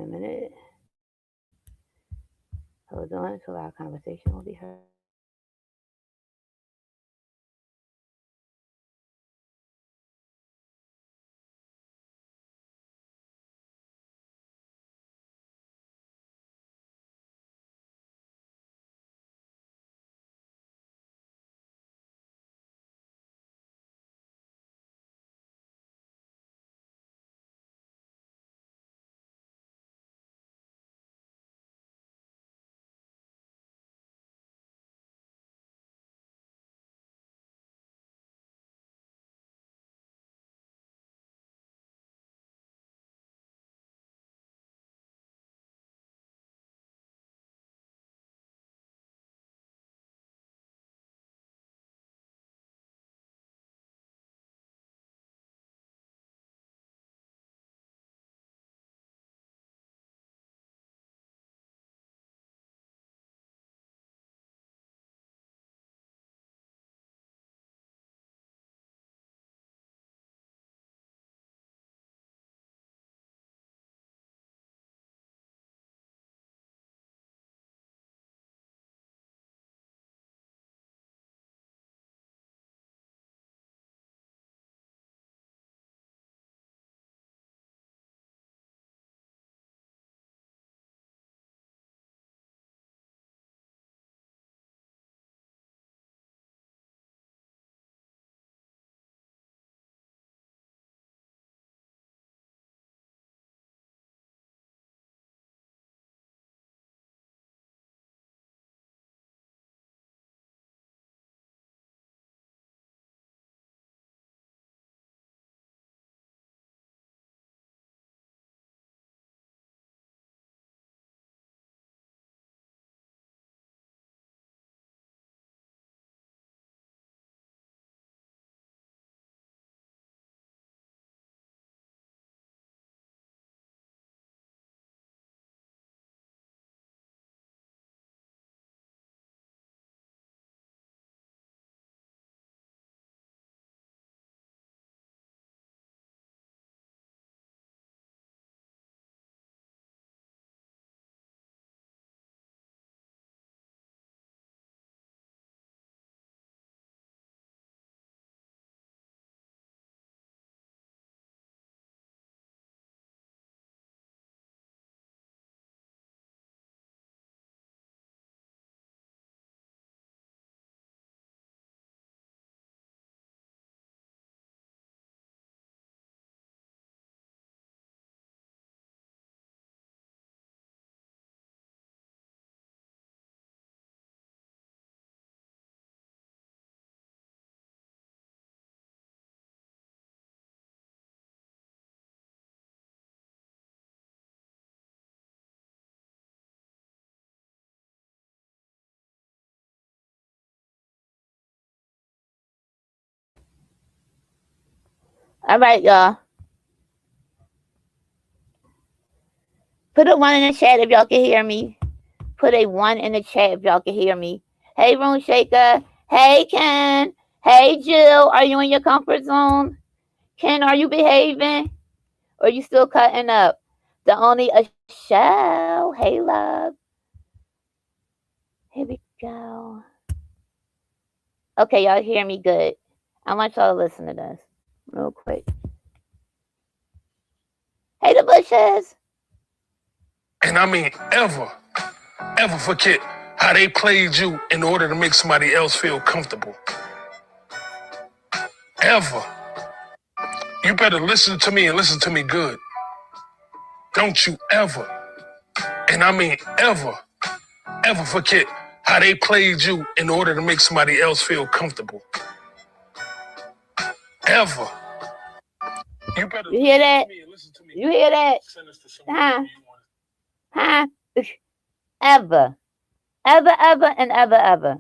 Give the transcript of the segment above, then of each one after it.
minute. Hold on, so our conversation will be heard. All right, y'all. Put a 1 in the chat if y'all can hear me. Put a 1 in the chat if y'all can hear me. Hey, Room Shaker. Hey, Ken. Hey, Jill. Are you in your comfort zone? Ken, are you behaving? Or are you still cutting up? The only a show. Hey, love. Here we go. Okay, y'all hear me good. I want y'all to listen to this real quick. Hey, the Bushes. And I mean, ever forget how they played you in order to make somebody else feel comfortable. Ever. You better listen to me and listen to me good. Don't you ever, and I mean ever forget how they played you in order to make somebody else feel comfortable. Ever. You better You hear that? listen to me and listen to me. You hear that? Send us to someone Huh? Ever, and ever.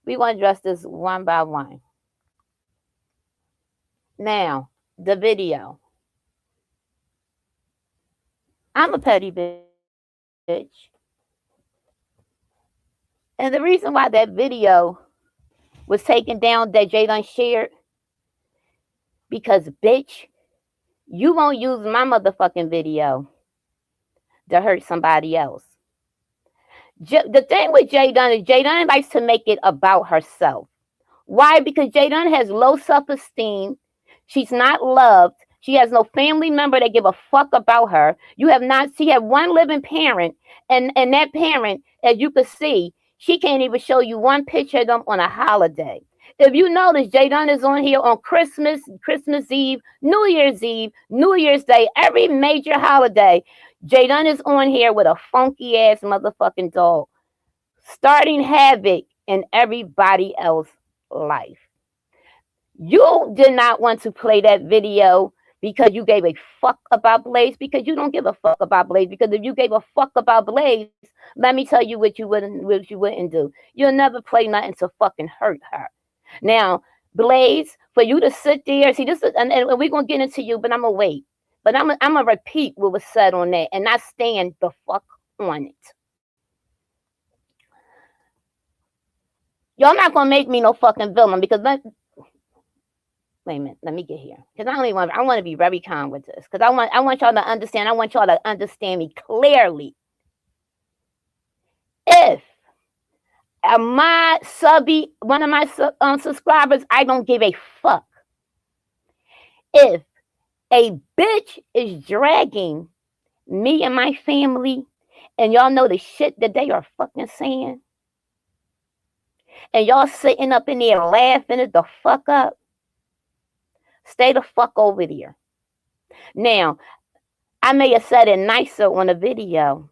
We want to address this one by one. Now, the video. I'm a petty bitch. And the reason why that video was taken down that Jay done shared, because bitch, you won't use my motherfucking video. to hurt somebody else. The thing with Jadon likes to make it about herself. Why? Because Jadon has low self-esteem. She's not loved. She has no family member that give a fuck about her. She had one living parent, and that parent, as you can see, she can't even show you one picture of them on a holiday. If you notice, Jadon is on here on Christmas Eve, New Year's Eve, New Year's Day, every major holiday. Jadon is on here with a funky ass motherfucking dog, starting havoc in everybody else's life. You did not want to play that video because you gave a fuck about Blaze, because you don't give a fuck about Blaze. Because if you gave a fuck about Blaze, let me tell you what you wouldn't do. You'll never play nothing to fucking hurt her. Now, Blaze, for you to sit there, see this is, and we're gonna get into you, but I'm gonna wait. But I'm gonna repeat what was said on that and not stand the fuck on it. Y'all not gonna make me no fucking villain, because wait a minute, let me get here. Because I want to be very calm with this. Because I want y'all to understand. I want y'all to understand me clearly. If one of my subscribers, I don't give a fuck. If a bitch is dragging me and my family, and y'all know the shit that they are fucking saying, and y'all sitting up in there laughing it the fuck up, stay the fuck over there. Now, I may have said it nicer on a video,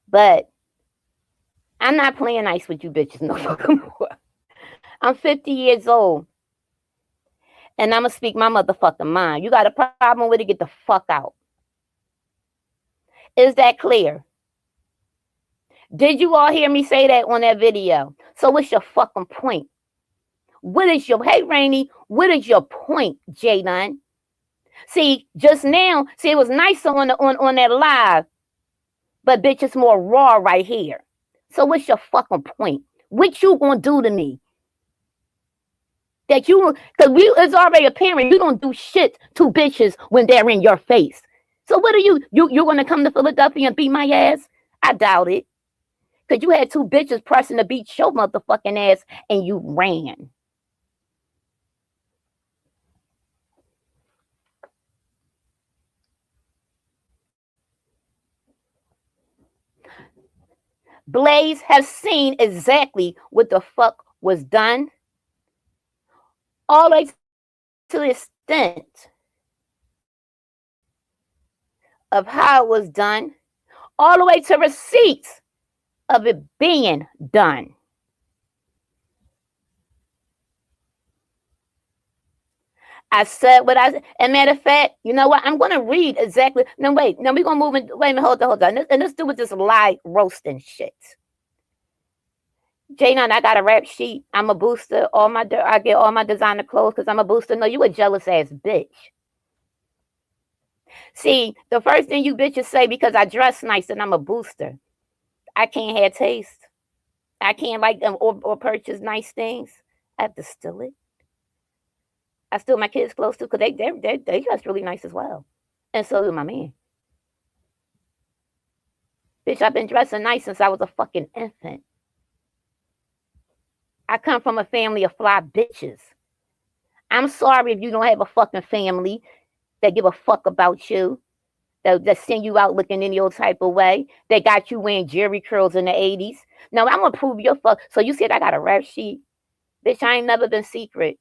but I'm not playing nice with you bitches no fucking more. I'm 50 years old, and I'm going to speak my motherfucking mind. You got a problem with it, get the fuck out. Is that clear? Did you all hear me say that on that video? So what's your fucking point? Hey Rainy, what is your point, Jadon? See, just now, it was nice on that live, but bitch, it's more raw right here. So what's your fucking point? What you gonna do to me? Because it's already apparent you don't do shit to bitches when they're in your face. So what are you're gonna come to Philadelphia and beat my ass? I doubt it. Because you had two bitches pressing to beat your motherfucking ass and you ran. Blaze has seen exactly what the fuck was done, all the way to the extent of how it was done, all the way to receipts of it being done. I said what I said. And matter of fact, you know what? I'm going to read exactly. No, wait. Now we're going to move in. Wait a minute. Hold on. And let's do with this lie roasting shit. Jadon, I got a rap sheet. I'm a booster. I get all my designer clothes because I'm a booster. No, you a jealous ass bitch. See, the first thing you bitches say, because I dress nice and I'm a booster, I can't have taste. I can't like them or purchase nice things. I have to steal it. I steal my kids' clothes too, because they dress really nice as well. And so do my man. Bitch, I've been dressing nice since I was a fucking infant. I come from a family of fly bitches. I'm sorry if you don't have a fucking family that give a fuck about you, that send you out looking any old type of way. They got you wearing jerry curls in the 80s. Now, I'm going to prove your fuck. So you said I got a rap sheet? Bitch, I ain't never been secret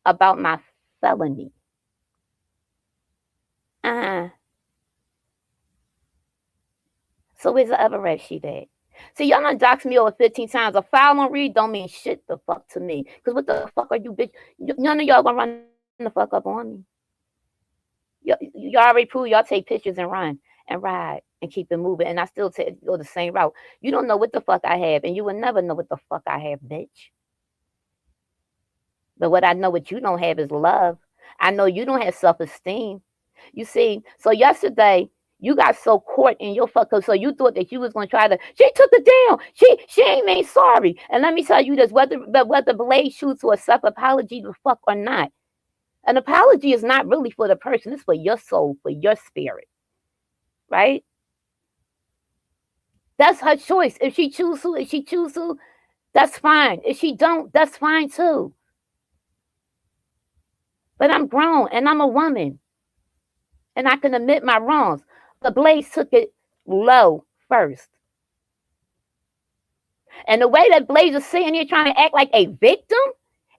about my felony. So where's the other rap sheet at? See, y'all done doxed me over 15 times. A file on read don't mean shit the fuck to me. Because what the fuck are you, bitch? None of y'all gonna run the fuck up on me. Y'all already proved y'all take pictures and run and ride and keep it moving. And I still go the same route. You don't know what the fuck I have. And you will never know what the fuck I have, bitch. But what I know what you don't have is love. I know you don't have self-esteem. You see, so yesterday, you got so caught in your fuck up, so you thought that you was gonna try to. She took it down. She ain't made sorry. And let me tell you this: whether Blaze shoots or a self-apology, the fuck or not, an apology is not really for the person. It's for your soul, for your spirit. right? That's her choice. If she choose to, that's fine. If she don't, that's fine too. But I'm grown and I'm a woman and I can admit my wrongs. But Blaze took it low first. And the way that Blaze is sitting here trying to act like a victim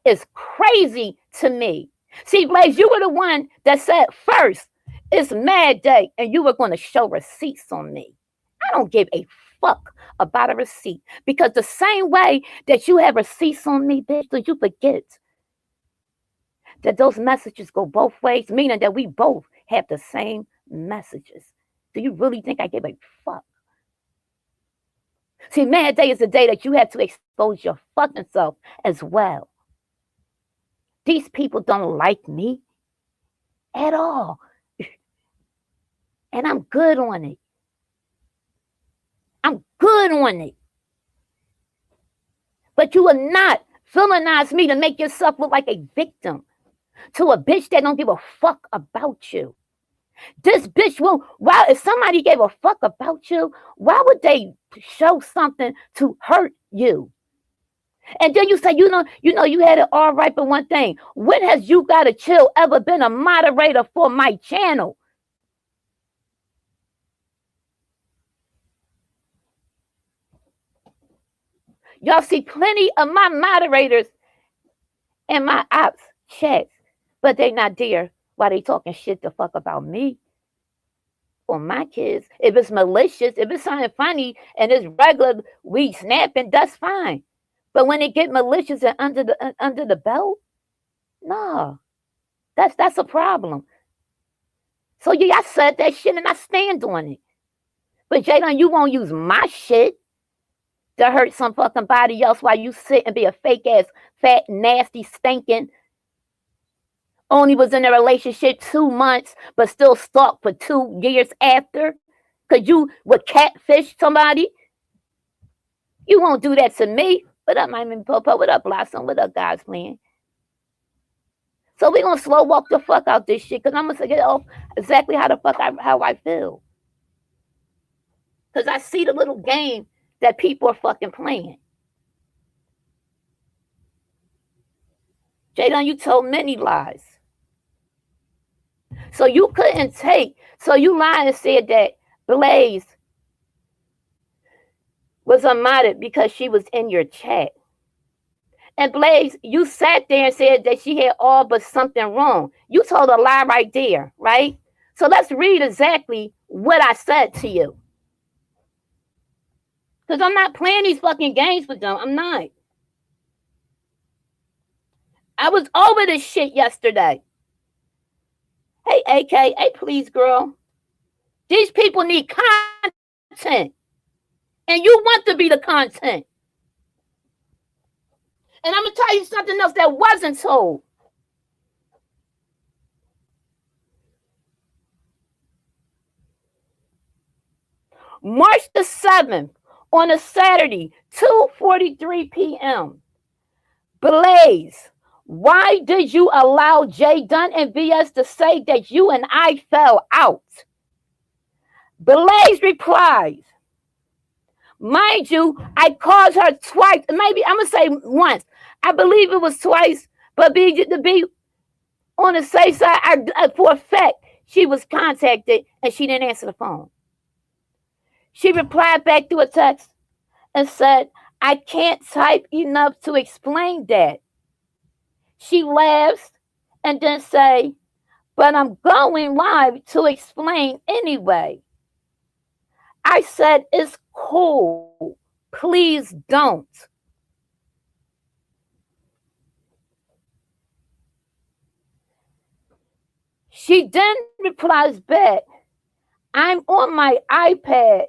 is crazy to me. See, Blaze, you were the one that said first, it's Mad Day, and you were going to show receipts on me. I don't give a fuck about a receipt because the same way that you have receipts on me, bitch, do you forget that those messages go both ways, meaning that we both have the same messages. Do you really think I give a fuck? See, Mad Day is the day that you have to expose your fucking self as well. These people don't like me at all. And I'm good on it. I'm good on it. But you will not villainize me to make yourself look like a victim to a bitch that don't give a fuck about you. This bitch will, wow, if somebody gave a fuck about you, why would they show something to hurt you? And then you say, you had it all right, but one thing, when has You Gotta Chill ever been a moderator for my channel? Y'all see plenty of my moderators in my ops chats, but they not there while they talking shit the fuck about me or my kids. If it's malicious, if it's something funny and it's regular we snapping, that's fine. But when it get malicious and under the belt, nah, that's a problem. So yeah, I said that shit and I stand on it. But Jadon, you won't use my shit to hurt some fucking body else while you sit and be a fake ass, fat, nasty, stinking. Only was in a relationship 2 months, but still stalked for 2 years after. Cause you would catfish somebody. You won't do that to me. What up, my man Popo? What up, Blossom? What up, guys playing? So we're gonna slow walk the fuck out this shit, cause I'm gonna get off exactly how I feel. Cause I see the little game that people are fucking playing. Jadon, you told many lies. So you couldn't take, so you lied and said that Blaze was unmodded because she was in your chat. And Blaze, you sat there and said that she had all but something wrong. You told a lie right there, right? So let's read exactly what I said to you. Because I'm not playing these fucking games with them. I'm not. I was over this shit yesterday. Hey, AK, hey, please, girl. These people need content. And you want to be the content. And I'm going to tell you something else that wasn't told. March the 7th, on a Saturday, 2:43 p.m. Blaze, why did you allow Jay Dunn and VS to say that you and I fell out? Blaze replies, mind you, I called her twice. Maybe I'm going to say once. I believe it was twice, but to be on the safe side, for a fact, she was contacted and she didn't answer the phone. She replied back through a text and said, I can't type enough to explain that. She laughs and then say, but I'm going live to explain anyway. I said, it's cool. Please don't. She then replies back, I'm on my iPad.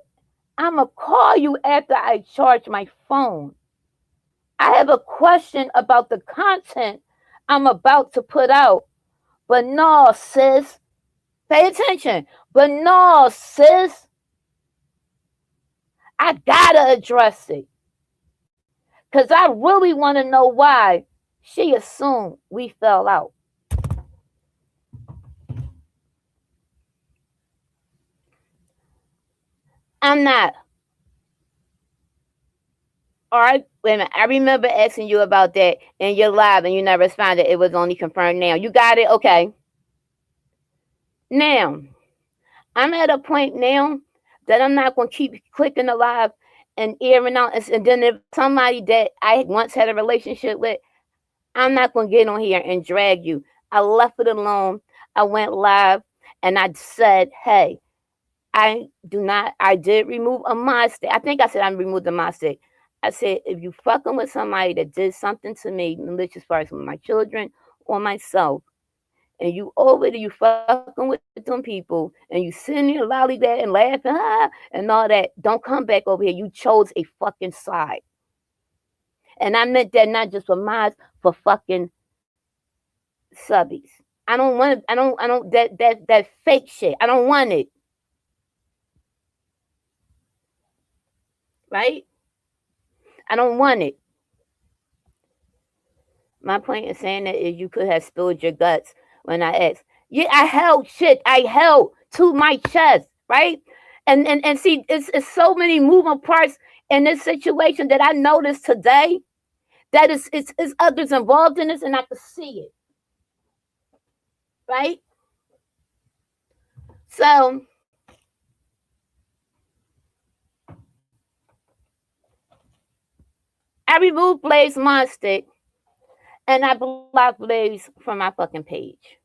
I'm going to call you after I charge my phone. I have a question about the content I'm about to put out. But no, sis. Pay attention. But no, sis. I gotta address it. Because I really want to know why she assumed we fell out. I'm not. All right, wait a minute. I remember asking you about that in your live, and you never responded. It was only confirmed now. You got it? Okay. Now, I'm at a point now that I'm not going to keep clicking the live and airing out. And then if somebody that I once had a relationship with, I'm not going to get on here and drag you. I left it alone. I went live and I said, hey, I did remove a mod stick. I think I said I removed the mod stick. I said, if you fucking with somebody that did something to me, malicious as with my children or myself, and you over there, you fucking with them people, and you sitting there lollygag and laughing, and all that, don't come back over here. You chose a fucking side. And I meant that not just for mods, for fucking subbies. I don't want it. I don't, that fake shit. I don't want it. Right? I don't want it. My point in saying that is you could have spilled your guts when I asked. Yeah, I held shit. I held to my chest, right? And see, it's so many moving parts in this situation that I noticed today that it's others involved in this, and I could see it, right? So I removed Blaze Monstick and I blocked Blaze from my fucking page.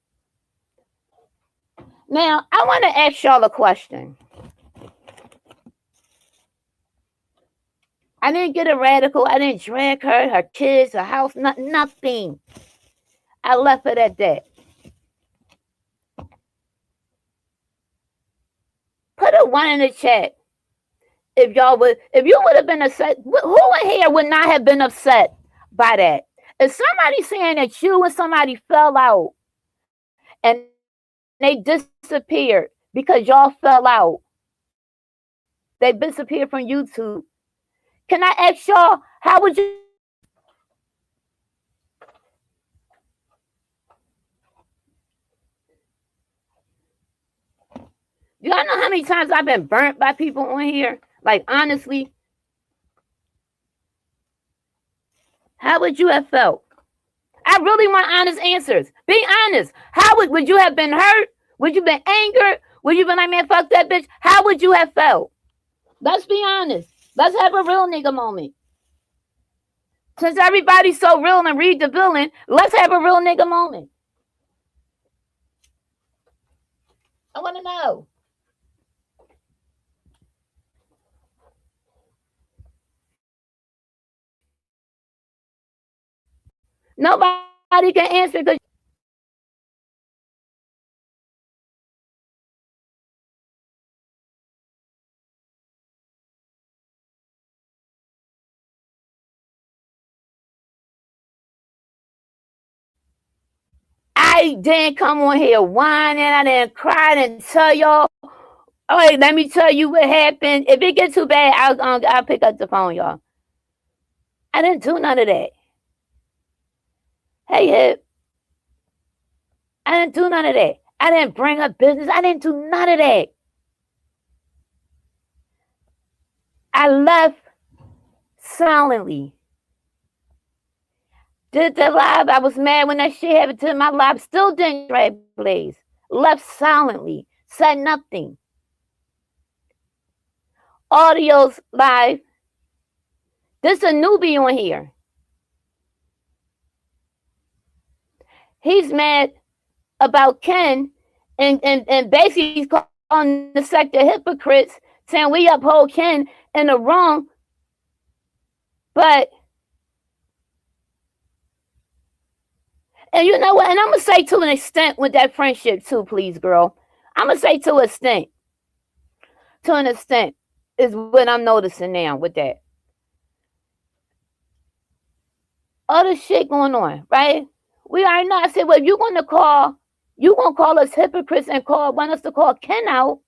Now I want to ask y'all a question. I didn't get a radical. I didn't drag her kids, her house, nothing. I left it at that. Put a one in the chat if you would have been upset. Who in here would not have been upset by that? If somebody saying that you and somebody fell out and they disappeared because y'all fell out, they disappeared from YouTube. Can I ask y'all, how would you feel? Y'all know how many times I've been burnt by people on here? Like, honestly, how would you have felt? I really want honest answers. Be honest. How would you have been hurt? Would you been angered? Would you been like, man, fuck that bitch? How would you have felt? Let's be honest. Let's have a real nigga moment. Since everybody's so real and read the billing, let's have a real nigga moment. I want to know. Nobody can answer because I didn't come on here whining. I didn't cry and tell y'all. Oh, wait, let me tell you what happened. If it gets too bad, I'll pick up the phone, y'all. I didn't do none of that. Hey, Hip, I didn't do none of that. I didn't bring up business. I didn't do none of that. I left silently. Did the live. I was mad when that shit happened to my live. Still didn't drag Blaze. Left silently. Said nothing. Audio's live. This a newbie on here. He's mad about Ken and basically he's calling the sector hypocrites, saying we uphold Ken in the wrong. But and you know what? And I'm gonna say to an extent with that friendship too, please, girl. I'm gonna say to an extent. To an extent is what I'm noticing now with that. Other shit going on, right? We are not. I said, well, if you're gonna call us hypocrites and want us to call Ken out.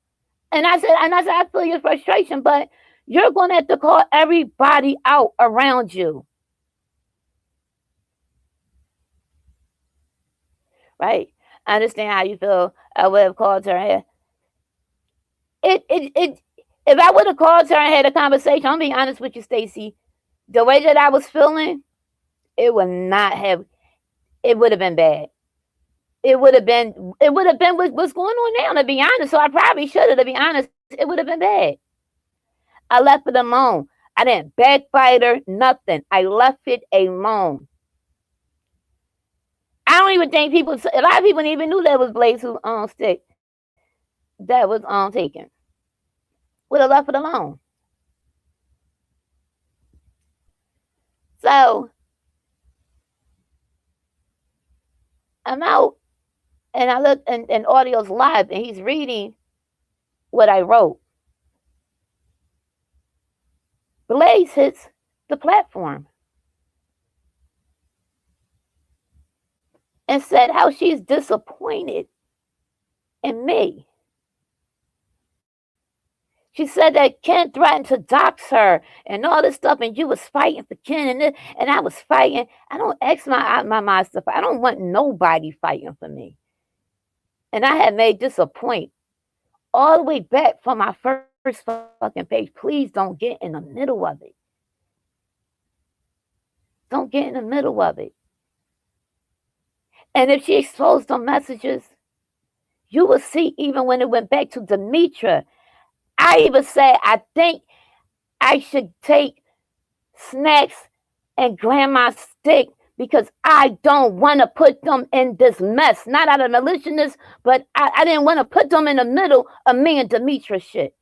And I said, I feel your frustration, but you're gonna have to call everybody out around you. Right? I understand how you feel. I would have called her. It If I would have called her and had a conversation, I'm being honest with you, Stacy, the way that I was feeling, it would not have. It would have been bad. It would have been. It would have been what's going on now. To be honest, so I probably should have. To be honest, it would have been bad. I left it alone. I didn't backbite her. Nothing. I left it alone. I don't even think people. A lot of people even knew that was Blaze who stick that was taken. Would have left it alone. So I'm out and I look and audio's live and he's reading what I wrote. Blaze hits the platform and said how she's disappointed in me. She said that Ken threatened to dox her and all this stuff, and you was fighting for Ken and this, and I was fighting. I don't ask my master. I don't want nobody fighting for me. And I had made this a point all the way back from my first fucking page. Please don't get in the middle of it. Don't get in the middle of it. And if she exposed the messages, you will see even when it went back to Demetra, I even said, I think I should take snacks and grandma's stick because I don't want to put them in this mess. Not out of maliciousness, but I didn't want to put them in the middle of me and Demetra shit.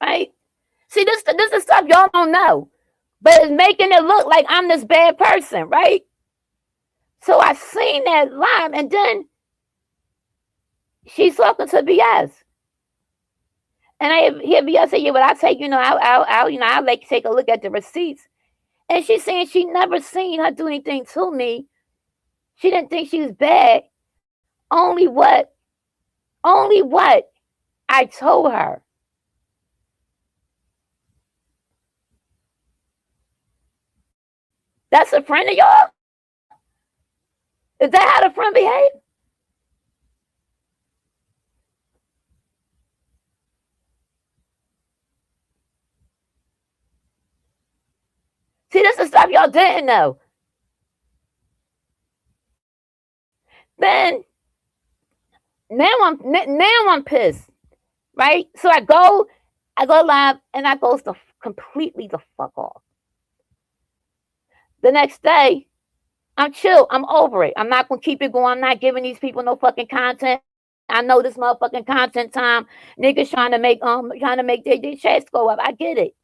Right? See, this is stuff y'all don't know. But it's making it look like I'm this bad person, right? So I seen that live, and then she's talking to BS. And I hear BS say, yeah, but I take, I'll like take a look at the receipts. And she's saying she never seen her do anything to me. She didn't think she was bad. Only what I told her. That's a friend of y'all? Is that how the friend behave? See, this is stuff y'all didn't know. Then now I'm pissed, right? So I go live and I goes to completely the fuck off. The next day, I'm chill. I'm over it. I'm not gonna keep it going. I'm not giving these people no fucking content. I know this motherfucking content time. Niggas trying to make their chats go up. I get it.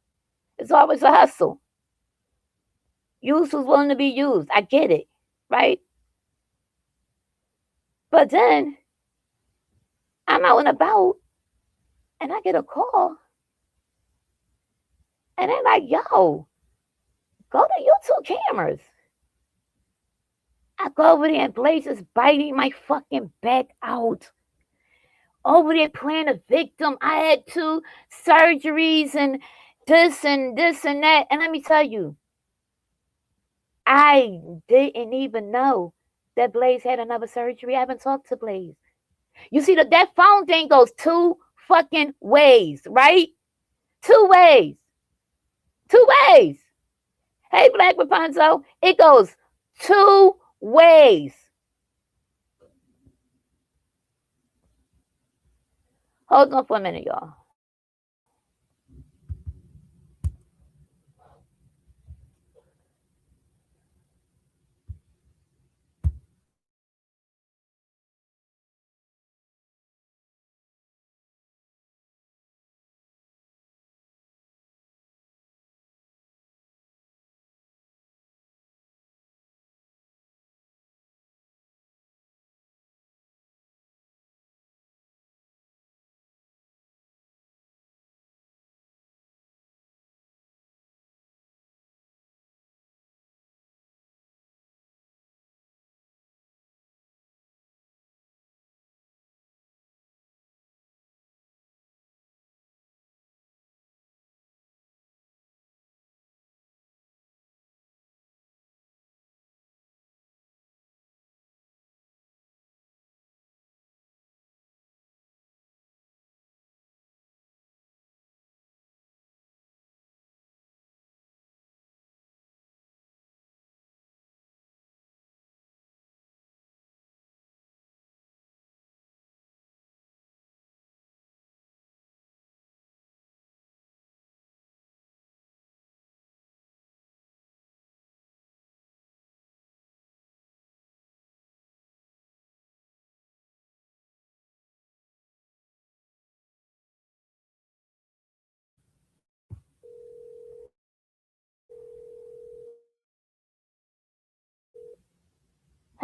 It's always a hustle. Use who's willing to be used. I get it. Right? But then I'm out and about and I get a call. And they're like, yo, go to YouTube cameras. I go over there and Blaze is biting my fucking back out. Over there playing a victim. I had 2 surgeries and this and that. And let me tell you, I didn't even know that Blaze had another surgery. I haven't talked to Blaze. You see that phone thing goes 2 fucking ways, right? 2 ways. 2 ways. Hey, Black Rapunzel, it goes 2 ways. Hold on for a minute, y'all.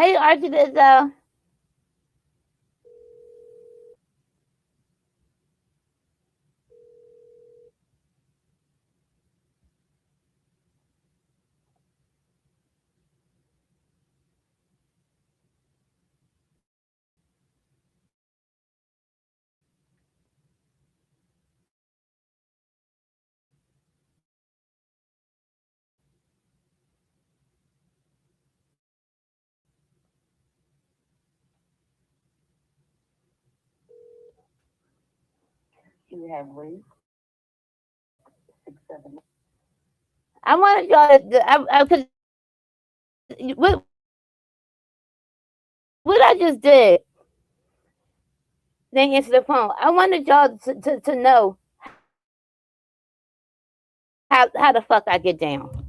Hey, Archie, I wanted y'all to, because what I just did, then answer the phone. I wanted y'all to know how the fuck I get down.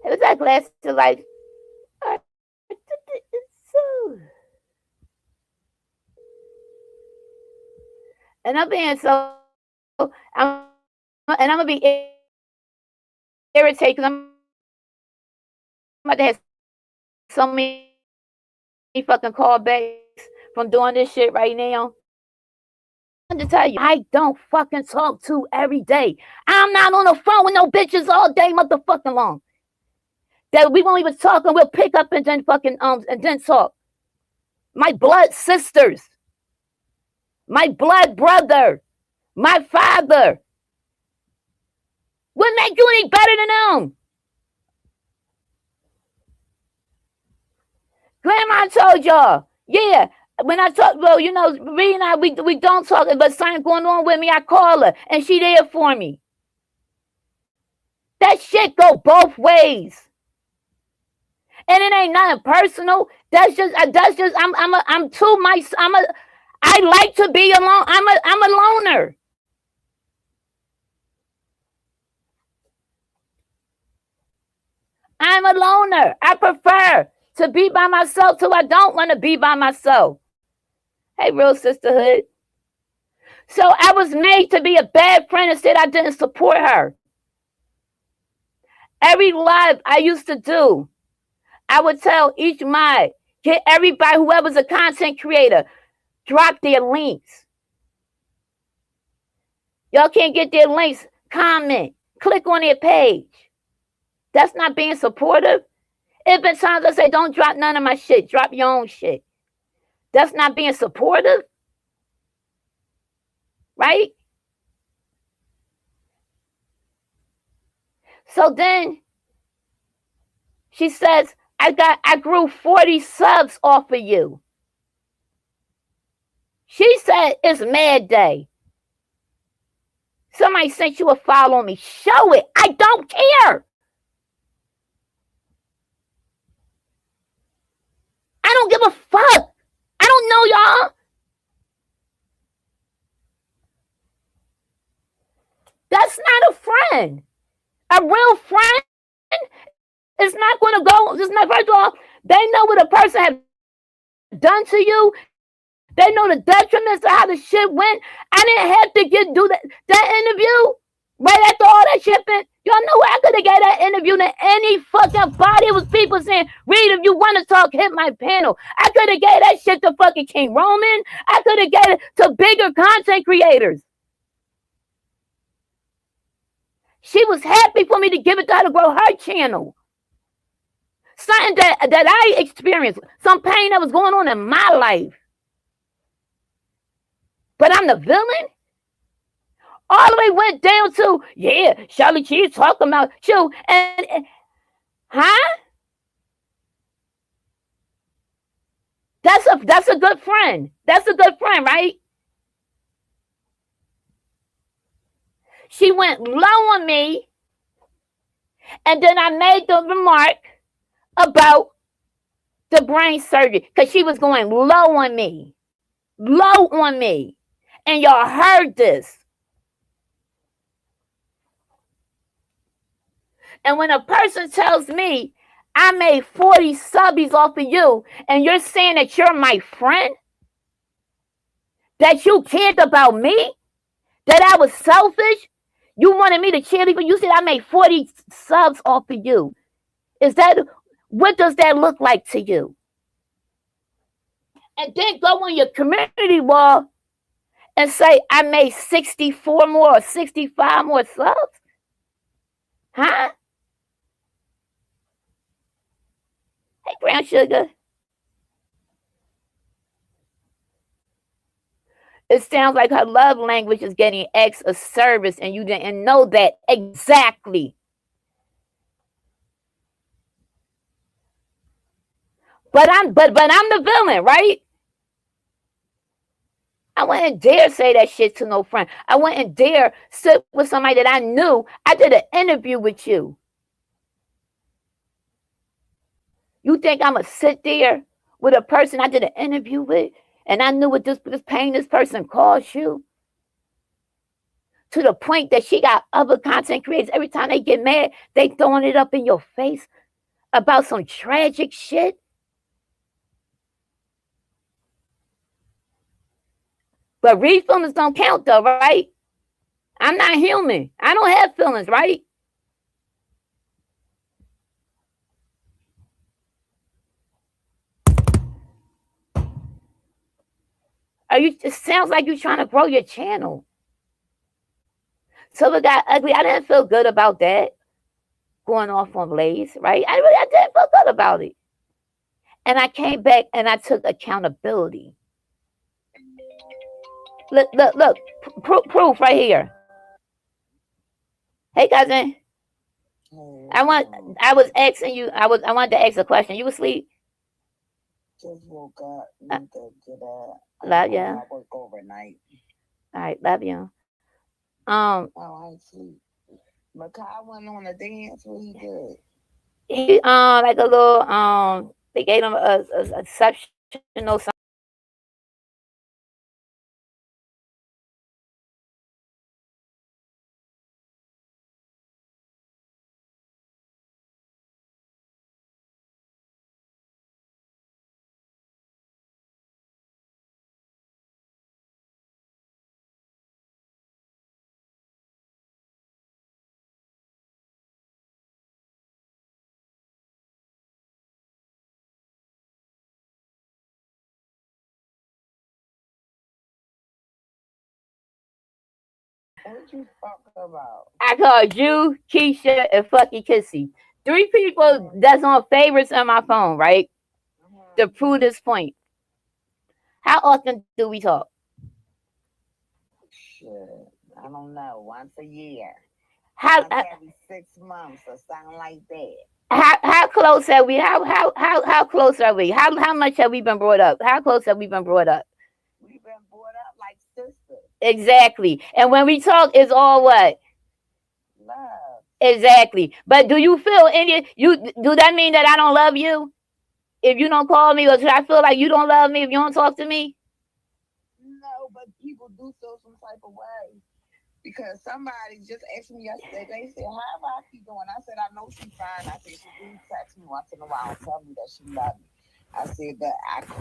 It was like last to like, so, and I'm being so, I'm, and I'm gonna be irritated because I'm about to have so many fucking callbacks from doing this shit right now. To tell you, I don't fucking talk to every day. I'm not on the phone with no bitches all day motherfucking long. That we won't even talk and we'll pick up and then fucking and then talk. My blood sisters, my blood brother, my father. What make you any better than them? Grandma told y'all, yeah. When I talk, well, you know, Ree and I, we don't talk, but something going on with me, I call her, and she there for me. That shit go both ways. And it ain't nothing personal. That's just I'm too my I like to be alone. I'm a loner. I'm a loner. I prefer to be by myself till I don't want to be by myself. Hey, real sisterhood. So I was made to be a bad friend and said I didn't support her. Every live I used to do, I would tell each mod, get everybody, whoever's a content creator, drop their links. Y'all can't get their links, comment, click on their page. That's not being supportive. It been times I say, don't drop none of my shit. Drop your own shit. That's not being supportive. Right? So then she says, I grew 40 subs off of you. She said it's Mad Day. Somebody sent you a follow on me. Show it. I don't care. I don't give a fuck. I don't know y'all. That's not a friend. A real friend is not going to go. It's not, first of all, they know what a person has done to you. They know the detriments of how the shit went. I didn't have to do that interview right after all that shit. Y'all know I could have got that interview to any fucking body. It was people saying, Reed, if you want to talk, hit my panel. I could have gave that shit to fucking King Roman. I could have gave it to bigger content creators. She was happy for me to give it to her to grow her channel. Something that I experienced, some pain that was going on in my life. But I'm the villain? All the way went down to, yeah, Charlie Cheese talking about you. And huh? That's a good friend. That's a good friend, right? She went low on me, and then I made the remark about the brain surgery because she was going low on me. low on me. And y'all heard this. And when a person tells me, I made 40 subbies off of you, and you're saying that you're my friend, that you cared about me, that I was selfish, you wanted me to cheer for you, said I made 40 subs off of you. Is that, what does that look like to you? And then go on your community wall and say, I made 64 more or 65 more subs? Huh? Hey, Brown Sugar. It sounds like her love language is getting acts of service, and you didn't know that exactly. But I'm the villain, right? I wouldn't dare say that shit to no friend. I wouldn't dare sit with somebody that I knew. I did an interview with you. You think I'm gonna sit there with a person I did an interview with, and I knew what this pain this person caused you? To the point that she got other content creators, every time they get mad, they throwing it up in your face about some tragic shit. But real feelings don't count though, right? I'm not human. I don't have feelings, right? Are you? It sounds like you're trying to grow your channel. So it got ugly. I didn't feel good about that. Going off on Blaze, right? I didn't feel good about it. And I came back and I took accountability. Look, proof right here. Hey, cousin. I was asking you. I wanted to ask a question. You asleep? Just woke up. Need to get up. Love you. I work overnight. All right, love you. Oh, I ain't sleep. Makai went on a dance. What he did? He like a little they gave him a exceptional song. What you talking about? I called you, Keisha, and fucking Kissy. 3 people that's on favorites on my phone, right? To prove this point. How often do we talk? Shit, I don't know. Once a year. How Once every 6 months or something like that. how close are we? How close are we? How much have we been brought up? How close have we been brought up? We've been brought up like sisters. Exactly. And when we talk, it's all what? Love. Exactly. But do you feel any you do that mean that I don't love you? If you don't call me, or should I feel like you don't love me if you don't talk to me? No, but people do feel some type of way. Because somebody just asked me yesterday, they said, how Rocky doing? I said, I know she's fine. I said, she do text me once in a while and tell me that she loves me. I said, but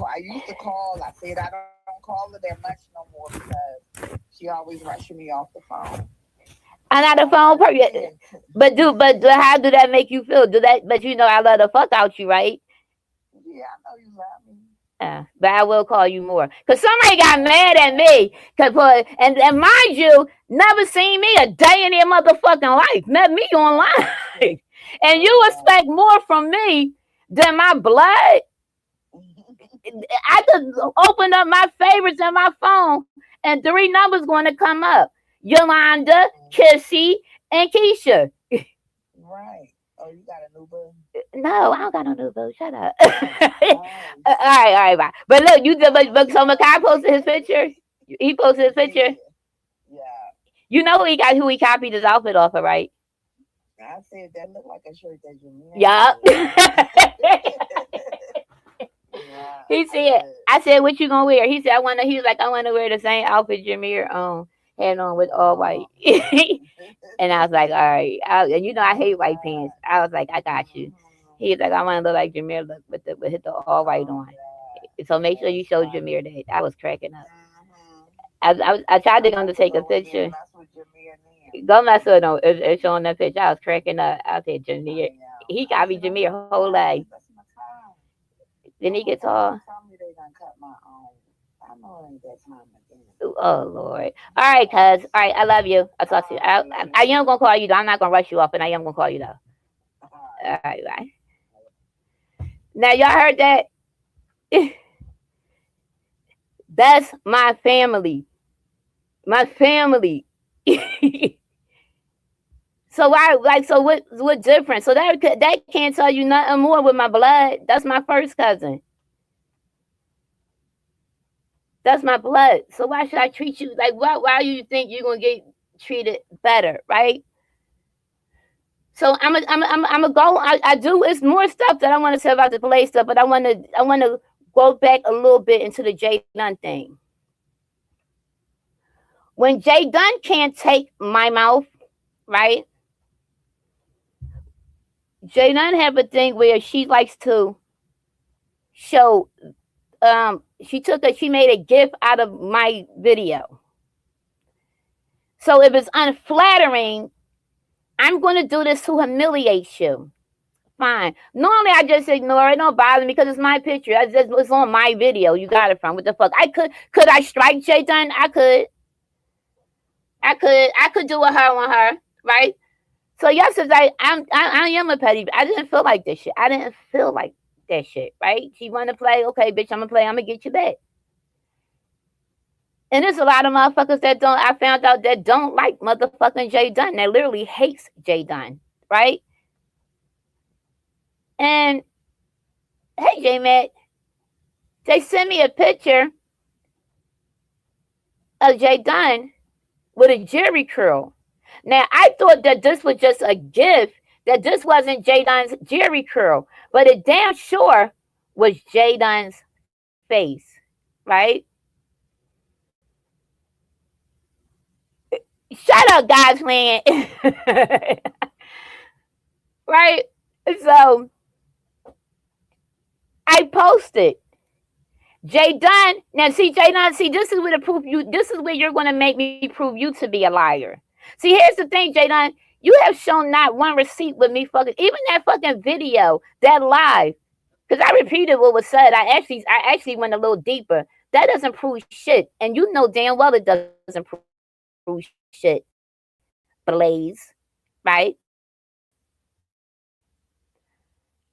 I used to call. I said, I don't call her that much no more because she always rushing me off the phone. I'm not a phone person. But how do that make you feel? But you know I love the fuck out you, right? Yeah, I know you love me. But I will call you more. Cause somebody got mad at me. And mind you, never seen me a day in their motherfucking life. Met me online. And you expect more from me than my blood? I just opened up my favorites on my phone and 3 numbers going to come up. Yolanda, Kissy, and Keisha. Right. Oh, you got a new boo? No, I don't got no new boo. Shut up. All right, bye. But look, so Makai posted his picture. He posted his picture. Yeah. You know who he copied his outfit off of, right? I said that looked like a shirt that you made. Yup. He said, I said, what you gonna wear? He said, he was like, I wanna wear the same outfit Jameer had on with all white. And I was like, all right. And I hate white pants. I was like, I got you. He was like, I want to look like Jameer look with the all white on. So make sure you show Jameer that. I was cracking up. I tried to go to take a picture. Go mess with him. It's showing that picture. I was cracking up. I said, Jameer. He got me Jameer whole life. Then he gets all. Oh Lord! All right, cuz. All right, I love you. I'll talk to you. I am gonna call you though. I'm not gonna rush you off, and I am gonna call you though. All right, bye. Now y'all heard that? That's my family. My family. So why? Like, so what difference? So that can't tell you nothing more with my blood. That's my first cousin. That's my blood. So why should I treat you like why do you think you're gonna get treated better, right? So I'm a go. I do. It's more stuff that I want to say about the play stuff, but I want to go back a little bit into the Jay Dunn thing. When Jay Dunn can't take my mouth, right? Jay Dunn have a thing where she likes to show. She made a gif out of my video. So if it's unflattering, I'm going to do this to humiliate you. Fine. Normally I just ignore it. Don't bother me because it's my picture. It's on my video. You got it from. What the fuck? Could I strike Jay Dunn? I could do a her on her, right? So yesterday I am a petty. I didn't feel like this shit. I didn't feel like that shit, right? She wanted to play. Okay, bitch, I'm gonna play. I'm gonna get you back. And there's a lot of motherfuckers I found out that don't like motherfucking Jay Dunn. That literally hates Jay Dunn, right? And hey, J Matt, they sent me a picture of Jay Dunn with a jerry curl. Now I thought that this was just a gift, that this wasn't Jay Dunn's jerry curl, but it damn sure was Jay Dunn's face, right? Shut up, guys, man. Right? So I posted Jay Dunn. Now, see, Jay Dunn, this is where this is where you're going to make me prove you to be a liar. See, here's the thing, Jay Dunn. You have shown not one receipt with me fucking, even that fucking video, that live. Because I repeated what was said. I actually went a little deeper. That doesn't prove shit. And you know damn well it doesn't prove shit. Blaze. Right?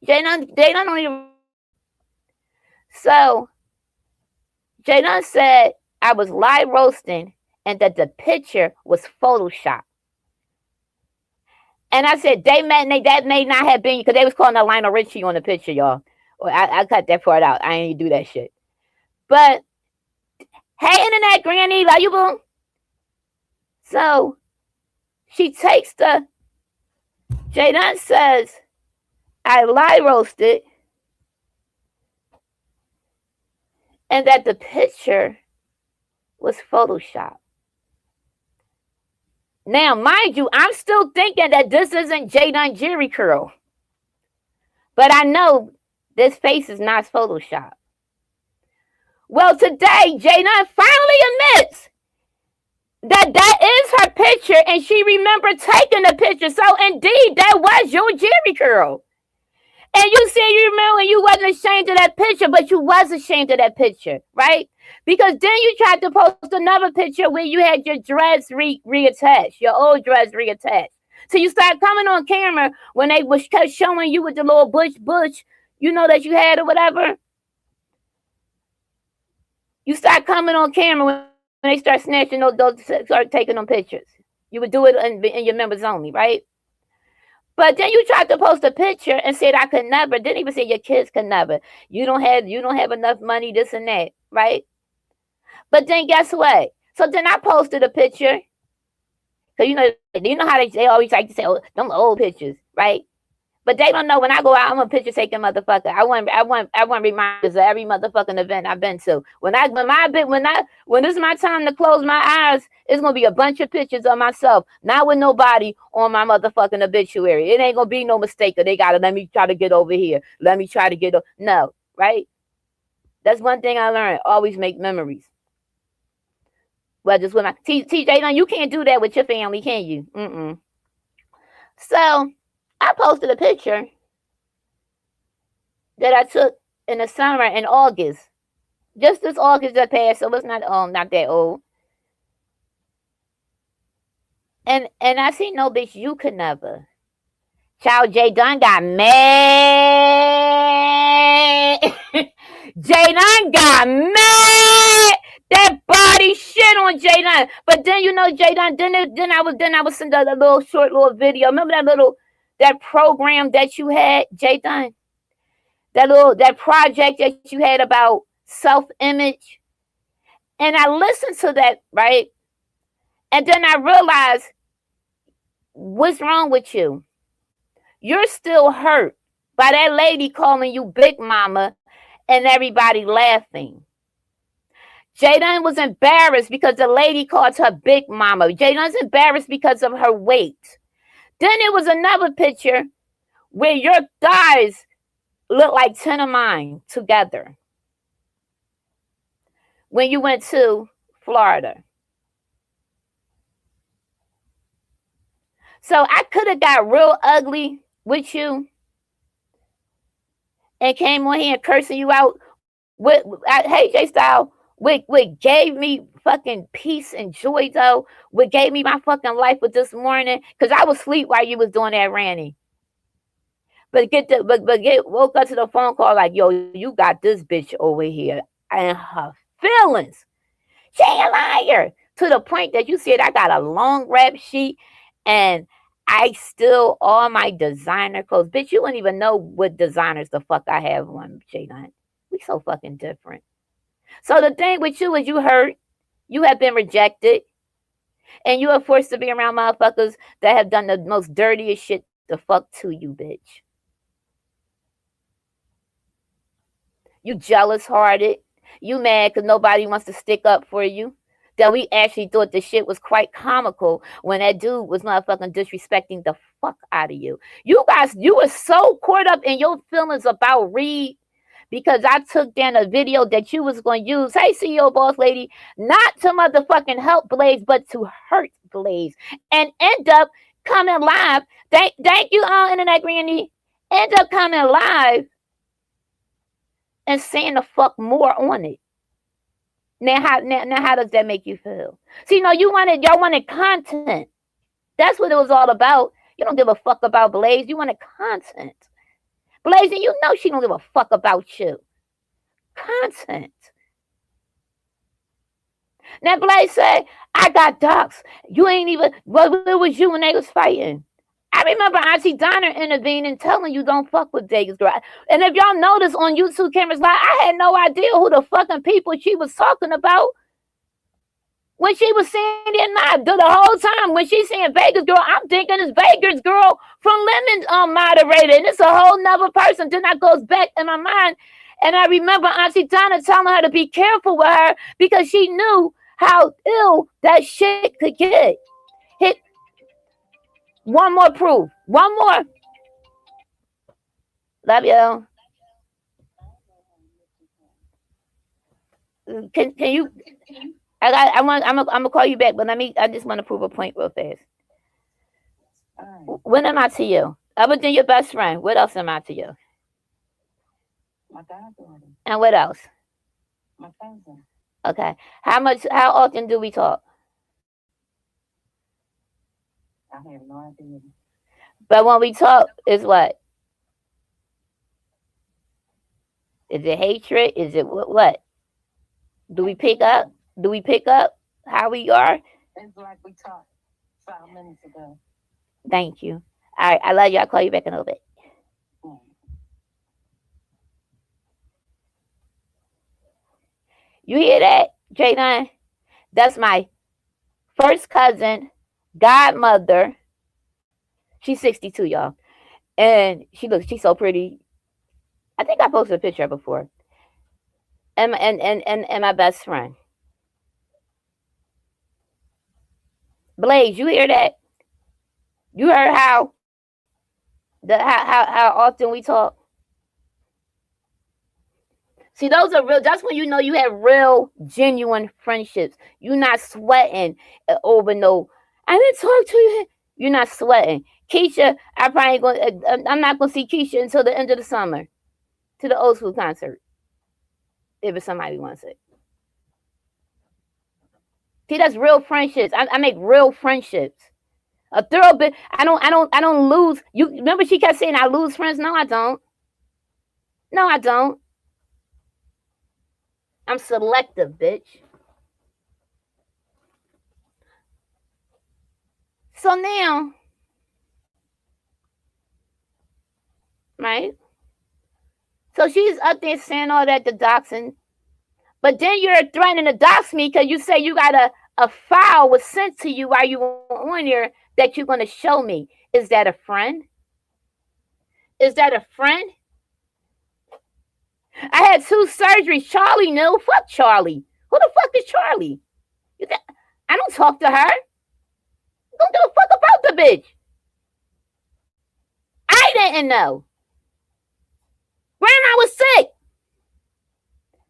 Jay Dunn don't even. So, Jay Dunn said I was live roasting and that the picture was Photoshop. And I said, that may not have been, because they was calling Lionel Richie on the picture, y'all. Well, I cut that part out. I ain't do that shit. But, hey, internet granny, love you, boo. So, she takes Jay Dunn says, I live roasted, and that the picture was Photoshop. Now, mind you, I'm still thinking that this isn't Jay Dunn jerry curl. But I know this face is not Photoshop. Well, today, Jay Dunn finally admits that is her picture, and she remembered taking the picture. So, indeed, that was your jerry curl. And you said you remember you wasn't ashamed of that picture, but you was ashamed of that picture, right? Because then you tried to post another picture where you had your dreads reattached, your old dreads reattached. So you start coming on camera when they was showing you with the little bush, that you had or whatever. You start coming on camera when they start snatching those start taking them pictures. You would do it in your members only, right? But then you tried to post a picture and said I could never. Didn't even say your kids could never. You don't have enough money, this and that, right? But then guess what? So then I posted a picture. So you know how they always like to say, oh, them old pictures, right? But they don't know when I go out, I'm a picture taking motherfucker. I want reminders of every motherfucking event I've been to. When it's my time to close my eyes, it's gonna be a bunch of pictures of myself, not with nobody on my motherfucking obituary. It ain't gonna be no mistake. They gotta let me try to get over here. Let me try to get no, right? That's one thing I learned. Always make memories. Well, just with my TJ, you can't do that with your family, can you? Mm-mm. So I posted a picture that I took in the summer in August. Just this August that passed, so it's not that old. And I see no bitch, you could never. Child J Dunn got mad. J Dunn got mad. That body shit on J Dunn. But then J Dunn, then I was sending a little short little video. Remember that program that you had, J Dunn? That project that you had about self-image. And I listened to that, right? And then I realized, what's wrong with you? You're still hurt by that lady calling you Big Mama and everybody laughing. Jaden was embarrassed because the lady called her Big Mama. Jaden's embarrassed because of her weight. Then there was another picture where your thighs look like 10 of mine together when you went to Florida. So I could have got real ugly with you and came on here cursing you out with hey J Style, what gave me fucking peace and joy though, what gave me my fucking life with this morning, because I was asleep while you was doing that ranting. But woke up to the phone call like, yo, you got this bitch over here and her feelings. She a liar. To the point that you said I got a long rap sheet and I still all my designer clothes. Bitch, you wouldn't even know what designers the fuck I have on, J9. We so fucking different. So the thing with you is you hurt. You have been rejected. And you are forced to be around motherfuckers that have done the most dirtiest shit the fuck to you, bitch. You jealous hearted. You mad because nobody wants to stick up for you. That we actually thought the shit was quite comical when that dude was motherfucking disrespecting the fuck out of you. You guys, you were so caught up in your feelings about Reed because I took down a video that you was going to use, hey, CEO boss lady, not to motherfucking help Blaze, but to hurt Blaze. And end up coming live. Thank you, Internet Granny. End up coming live and saying the fuck more on it. Now how does that make you feel? See, y'all wanted content. That's what it was all about. You don't give a fuck about Blaze. You wanted content. Blaze, and you know she don't give a fuck about you. Content. Now Blaze said, I got docs. You ain't even, where was you when they was fighting? I remember Auntie Donna intervening, telling you don't fuck with Vegas girl. And if y'all notice on YouTube cameras live, I had no idea who the fucking people she was talking about when she was saying it live. The whole time when she's saying Vegas girl, I'm thinking it's Vegas girl from Lemon's moderator, and it's a whole nother person. Then that goes back in my mind, and I remember Auntie Donna telling her to be careful with her because she knew how ill that shit could get. Hit. One more proof. One more. Love you. Can you? I'm gonna call you back, but I just want to prove a point real fast. What am I to you? Other than your best friend, what else am I to you? My goddaughter. And what else? My cousin. Okay. How often do we talk? I have no idea. But when we talk, is what? Is it hatred? Is it what? Do we pick up? Do we pick up how we are? It's like we talked 5 minutes ago. Thank you. All right. I love you. I'll call you back in a little bit. You hear that, J9? That's my first cousin, godmother. She's 62, y'all. And she's so pretty. I think I posted a picture of her before. And my best friend. Blaze, you hear that? You heard how often we talk? See, those are real. That's when you know you have real, genuine friendships. You're not sweating over no. I didn't talk to you. You're not sweating. Keisha, I probably ain't gonna. I'm not gonna see Keisha until the end of the summer, to the old school concert, if it's somebody wants it. See, that's real friendships. I make real friendships. A thorough bit. I don't lose. You remember she kept saying I lose friends? No, I don't. No, I don't. I'm selective, bitch. So now, right? So she's up there saying all that, the doxing. But then you're threatening to dox me because you say you got a file was sent to you while you were on here that you're going to show me. Is that a friend? Is that a friend? I had 2 surgeries. Charlie knew. Fuck Charlie. Who the fuck is Charlie? I don't talk to her. Don't give a fuck about the bitch. I didn't know. Grandma was sick.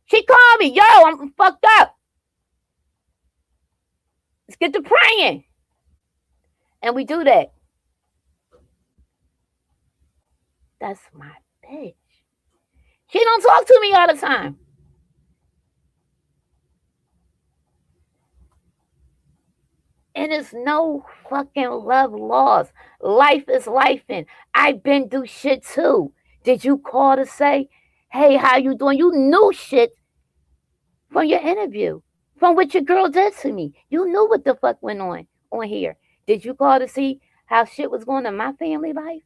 She called me. Yo, I'm fucked up. Let's get to praying. And we do that. That's my bitch. She don't talk to me all the time. And it's no fucking love lost. Life is life, and I've been through shit too. Did you call to say, hey, how you doing? You knew shit from your interview, from what your girl did to me. You knew what the fuck went on here. Did you call to see how shit was going in my family life?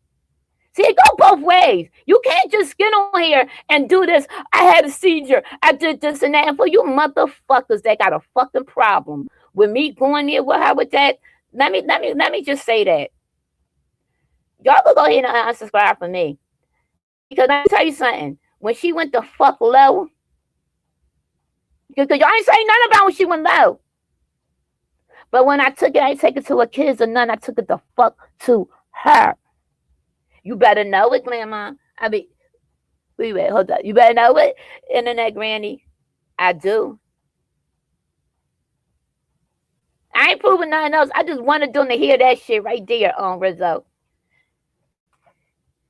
See, it go both ways. You can't just get on here and do this. I had a seizure. I did this and that. And for you motherfuckers that got a fucking problem with me going there with her with that, let me just say that. Y'all can go ahead and unsubscribe from me. Because let me tell you something. When she went the fuck low, because y'all ain't saying nothing about when she went low. But when I took it, I didn't take it to her kids or none. I took it the fuck to her. You better know it, Grandma. I mean, wait, hold up. You better know it, Internet Granny. I do. I ain't proving nothing else. I just wanted them to hear that shit right there on Rizzo.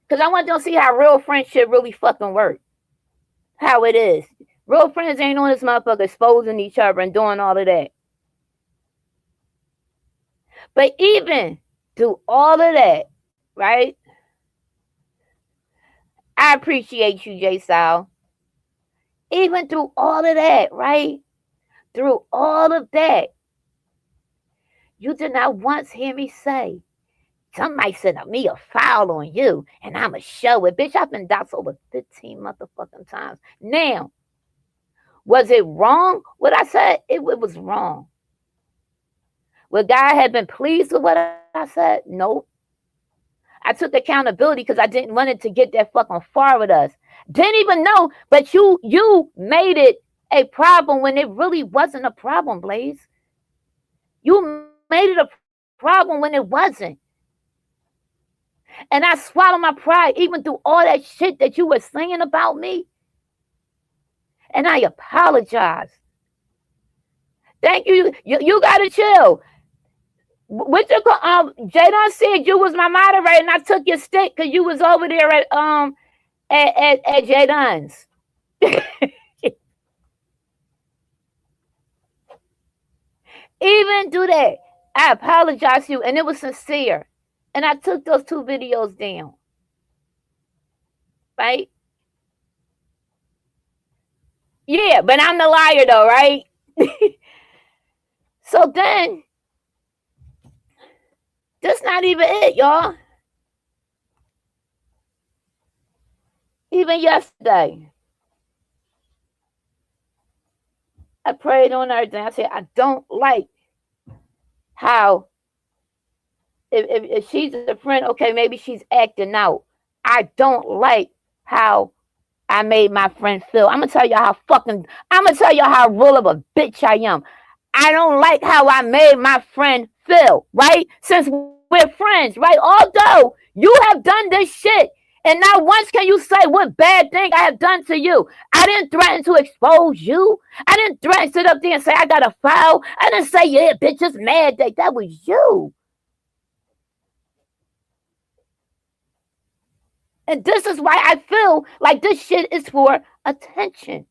Because I want them to see how real friendship really fucking work. How it is. Real friends ain't on this motherfucker exposing each other and doing all of that. But even through all of that, right? I appreciate you, J Sal. Even through all of that, right? Through all of that, you did not once hear me say, somebody sent me a file on you and I'ma show it. Bitch, I've been doxxed over 15 motherfucking times. Now, was it wrong what I said? It was wrong. Would God have been pleased with what I said? Nope. I took accountability because I didn't want it to get that fucking far with us. Didn't even know, but you made it a problem when it really wasn't a problem, Blaze. You made it a problem when it wasn't. And I swallowed my pride even through all that shit that you were saying about me. And I apologize. Thank you. You gotta chill. What you Jadon said you was my moderator and I took your stick because you was over there at Jadon's. Even do that. I apologize to you and it was sincere. And I took those 2 videos down. Right? Yeah, but I'm the liar though, right? So then, that's not even it, y'all. Even yesterday, I prayed on everything. I said, I don't like how, if she's a friend, okay, maybe she's acting out. I don't like how I made my friend feel. I'm gonna tell y'all how real of a bitch I am. I don't like how I made my friend feel, right? Since we're friends, right? Although you have done this shit, and not once can you say what bad thing I have done to you. I didn't threaten to expose you. I didn't threaten to sit up there and say I got a file. I didn't say, yeah, bitch, just mad that was you. And this is why I feel like this shit is for attention.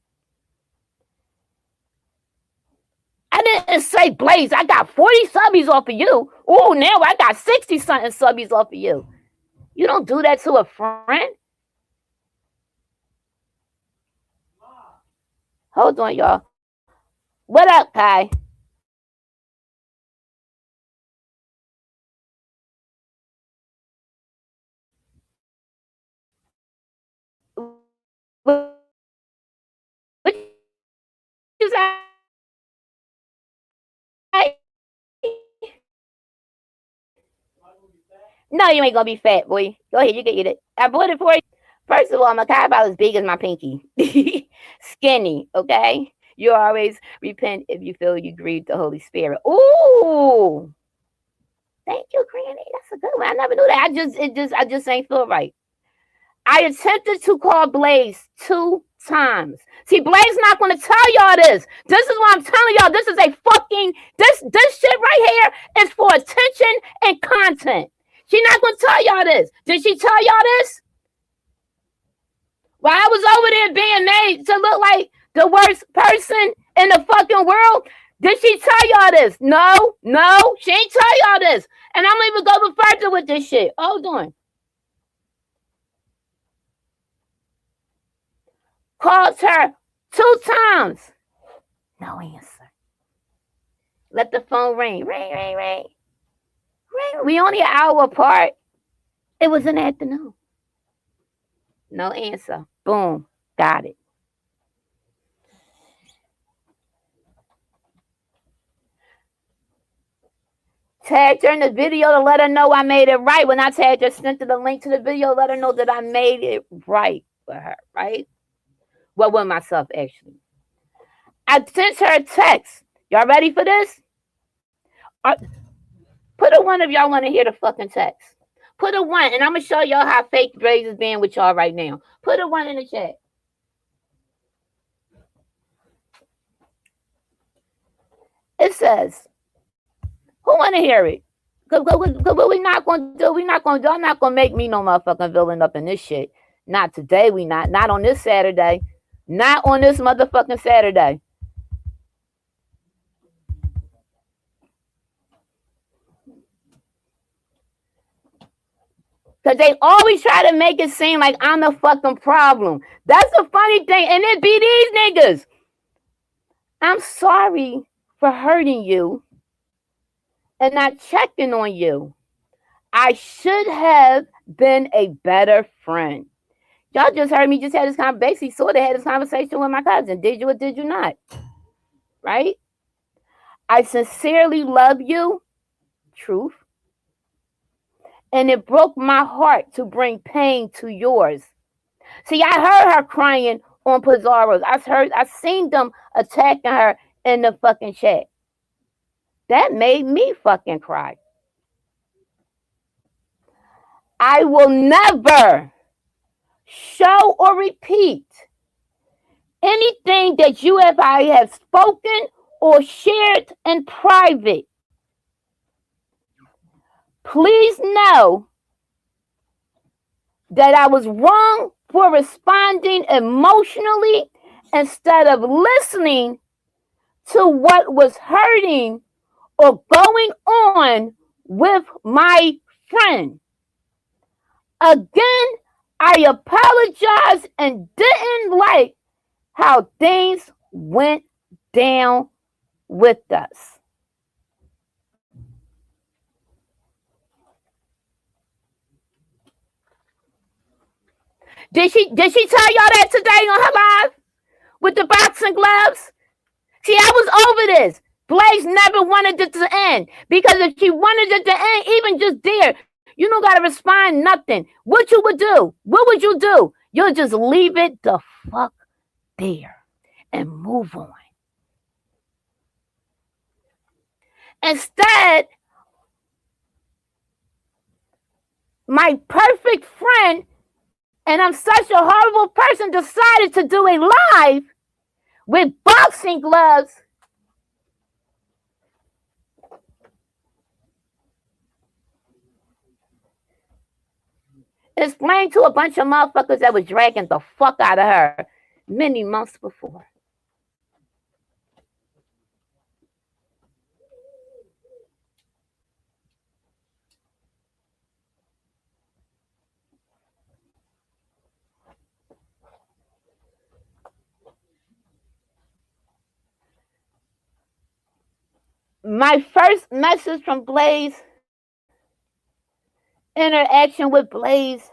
I didn't say, Blaze, I got 40 subbies off of you. Oh, now I got 60 something subbies off of you. You don't do that to a friend. Hold on, y'all. What up, Kai? What you say? No, you ain't gonna be fat, boy. Go ahead, you can eat it. I bought it for you. First of all, my Kai about as big as my pinky. Skinny, okay? You always repent if you feel you grieved the Holy Spirit. Ooh. Thank you, Granny. That's a good one. I never knew that. I just ain't feel right. I attempted to call Blaze 2 times. See, Blaze not going to tell y'all this. This is what I'm telling y'all. This is a fucking this shit right here is for attention and content. She not going to tell y'all this. Did she tell y'all this? While I was over there being made to look like the worst person in the fucking world, did she tell y'all this? No, she ain't tell y'all this. And I'm gonna even go further with this shit. Hold on. Called her 2 times. No answer. Let the phone ring. Ring. We only an hour apart. It was in the afternoon. No answer. Boom. Got it. Tagged her in the video to let her know I made it right. When I tagged her, sent her the link to the video, let her know that I made it right for her, right? Well, with myself, actually. I sent her a text. Y'all ready for this? Put a one if y'all want to hear the fucking text. Put a one, and I'm going to show y'all how fake Blaze is being with y'all right now. Put a one in the chat. It says, who want to hear it? Because what we not going to do, y'all not going to make me no motherfucking villain up in this shit. Not today, we not. Not on this Saturday. Not on this motherfucking Saturday. Because they always try to make it seem like I'm the fucking problem. That's the funny thing. And it be these niggas. I'm sorry for hurting you and not checking on you. I should have been a better friend. Y'all just heard me just had this conversation. Basically, sort of had this conversation with my cousin. Did you or did you not? Right? I sincerely love you. Truth. And it broke my heart to bring pain to yours. See, I heard her crying on Pizarro's. I seen them attacking her in the fucking chat. That made me fucking cry. I will never show or repeat anything that I have spoken or shared in private. Please know that I was wrong for responding emotionally instead of listening to what was hurting or going on with my friend. Again, I apologize and didn't like how things went down with us. Did she tell y'all that today on her live with the boxing gloves? See, I was over this. Blaze never wanted it to end because if she wanted it to end, even just there, You don't gotta respond nothing. What you would do? What would you do? You'll just leave it the fuck there and move on. Instead, my perfect friend, and I'm such a horrible person, decided to do a live with boxing gloves. Explain to a bunch of motherfuckers that was dragging the fuck out of her many months before. My first message from Blaze, interaction with Blaze,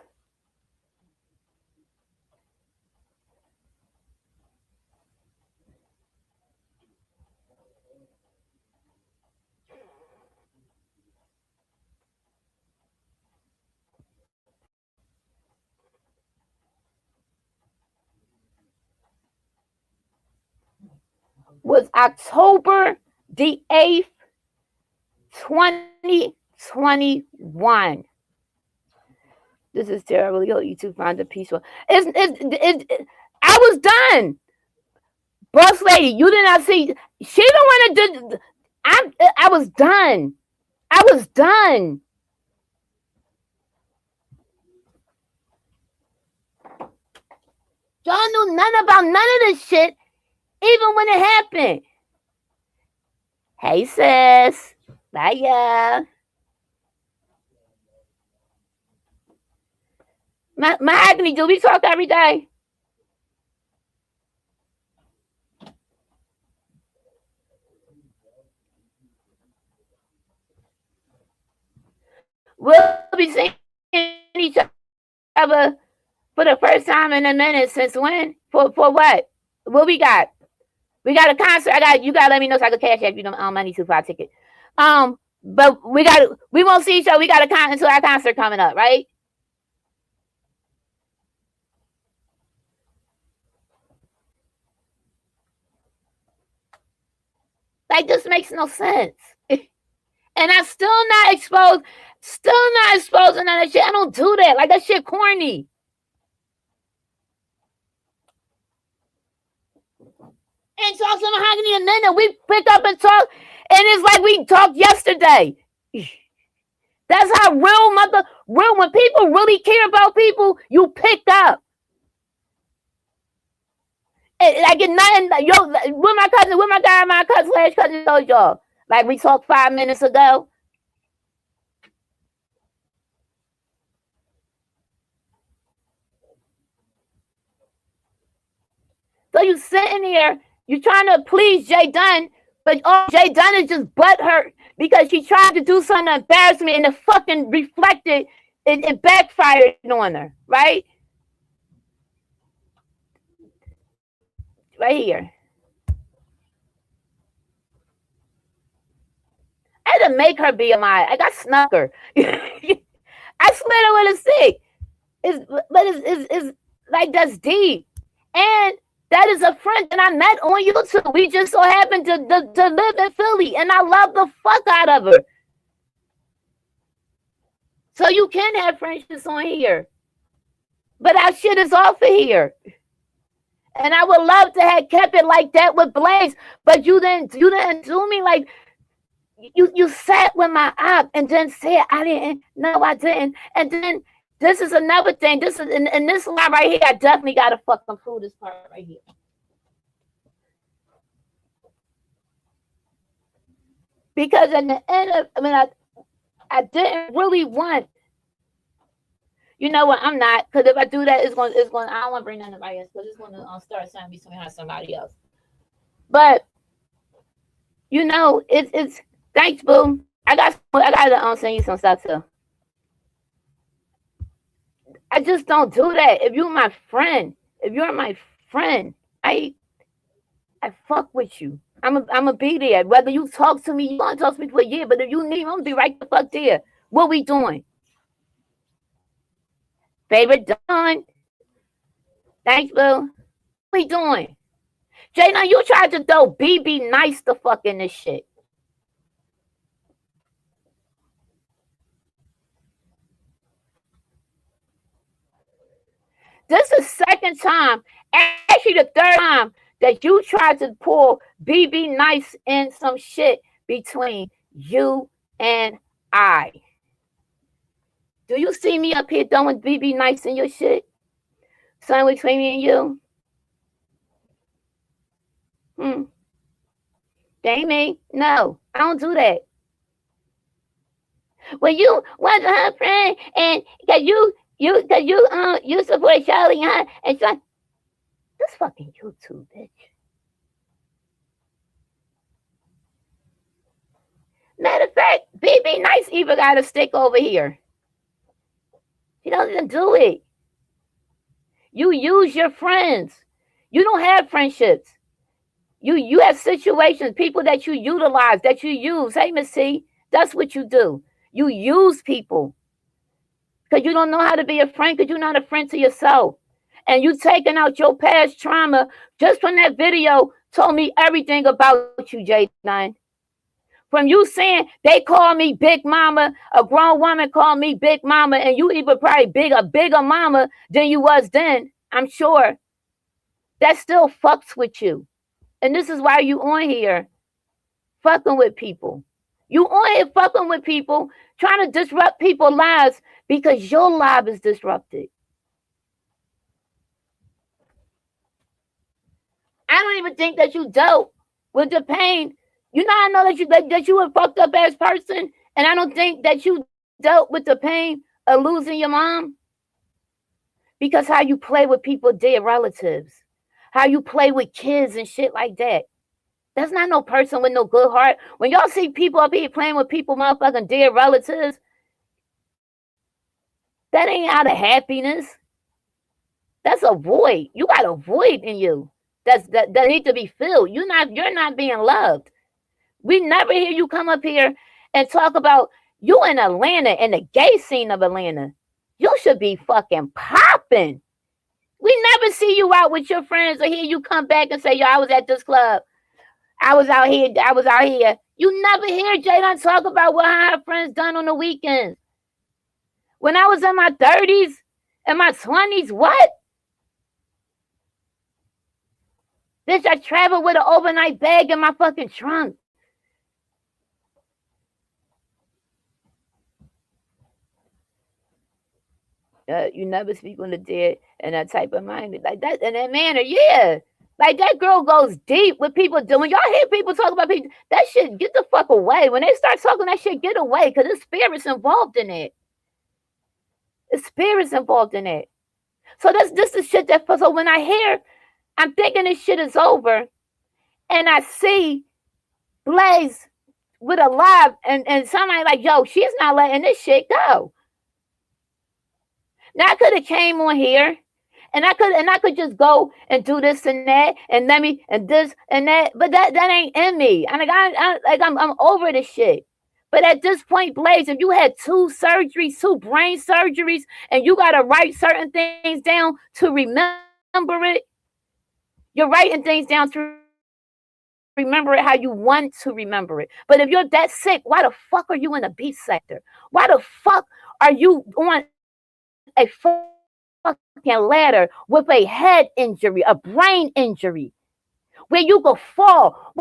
was October the 8th, 2021. This is terrible. Yo, YouTube find it peaceful. I was done. Boss lady, you did not see. She don't want to do. I was done. I was done. Y'all knew none about none of this shit, even when it happened. Hey sis, bye ya. My agony, do we talk every day? We'll be seeing each other for the first time in a minute. Since when? For what? What we got? We got a concert. You gotta let me know so I can cash app you money to for our ticket. But we won't see each other. We got until our concert coming up, right? Like, this makes no sense. And I'm still not exposing none of that shit. I don't do that. Like, that shit corny. And talk to Mahogany a minute. We pick up and talk, and it's like we talked yesterday. That's how real, when people really care about people, you pick up. Like, it's nothing, yo, with my cousin told y'all. Like, we talked 5 minutes ago. So you sitting here, you trying to please Jay Dunn, but Jay Dunn is just butthurt because she tried to do something to embarrass me, and it fucking reflected, it backfired on her, right? Right here. I had to make her be a my. I got snuck her. I slid her with a stick. It's like, that's deep. And that is a friend that I met on YouTube. We just so happened to live in Philly, and I love the fuck out of her. So you can have friendships on here, but our shit is off of here. And I would love to have kept it like that with Blaze, but you didn't do me like. You sat with my op and then said I didn't. No, I didn't. And then this is another thing. This is in this line right here. I definitely gotta fucking prove this part right here. Because in the end of, I didn't really want. You know what? I'm not, because if I do that, it's going. I don't want to bring anybody else because it's going to start something between her and somebody else. But you know, it's. Thanks, boo. I got to send you some stuff too. I just don't do that. If you're my friend, I fuck with you. I'm gonna be there. Whether you talk to me, you gonna talk to me for a year, but if you need me, I'm gonna be right the fuck there. What we doing? Favorite done. Thanks, boo. What we doing? Jay, now you tried to throw BB nice the fuck in this shit. This is second time, actually the third time that you tried to pull BB nice in some shit between you and I. Do you see me up here throwing BB nice in your shit? Something between me and you? They me? No, I don't do that. When you was her friend and cause you support Charlie, huh? And she's like, this fucking YouTube bitch. Matter of fact, BB Nice even got a stick over here. She doesn't do it. You use your friends. You don't have friendships. You have situations, people that you utilize, that you use. Hey, Miss C, that's what you do. You use people. Because you don't know how to be a friend, because you're not a friend to yourself. And you taking out your past trauma just from that video told me everything about you, J9. From you saying they call me Big Mama, a grown woman called me Big Mama, and you even probably a bigger mama than you was then, I'm sure. That still fucks with you. And this is why you on here fucking with people. You on here fucking with people, trying to disrupt people's lives because your life is disrupted. I don't even think that you dealt with the pain. You know, I know that you a fucked up ass person, and I don't think that you dealt with the pain of losing your mom. Because how you play with people, dead relatives, how you play with kids and shit like that. That's not no person with no good heart. When y'all see people up here playing with people, motherfucking dead relatives, that ain't out of happiness. That's a void. You got a void in you that need to be filled. You're not being loved. We never hear you come up here and talk about you in Atlanta, in the gay scene of Atlanta. You should be fucking popping. We never see you out with your friends or hear you come back and say, yo, I was at this club. I was out here. You never hear Jayden talk about what her friends done on the weekends. When I was in my 30s and my 20s, what? Bitch, I traveled with an overnight bag in my fucking trunk. You never speak on the dead in that type of mind. Like that, in that manner, yeah. Like that girl goes deep with people doing. Y'all hear people talk about people. That shit, get the fuck away. When they start talking that shit, get away. Because there's spirits involved in it. There's spirits involved in it. So this is shit that, so when I hear, I'm thinking this shit is over. And I see Blaze with a live and somebody like, yo, she's not letting this shit go. Now I could have came on here and I could just go and do this and that and let me and this and that, but that ain't in me. I'm over this shit. But at this point, Blaze, if you had two brain surgeries, and you gotta write certain things down to remember it, you're writing things down to remember it how you want to remember it. But if you're that sick, why the fuck are you in a beat sector? Why the fuck are you on a fucking ladder with a head injury, a brain injury, where you could fall?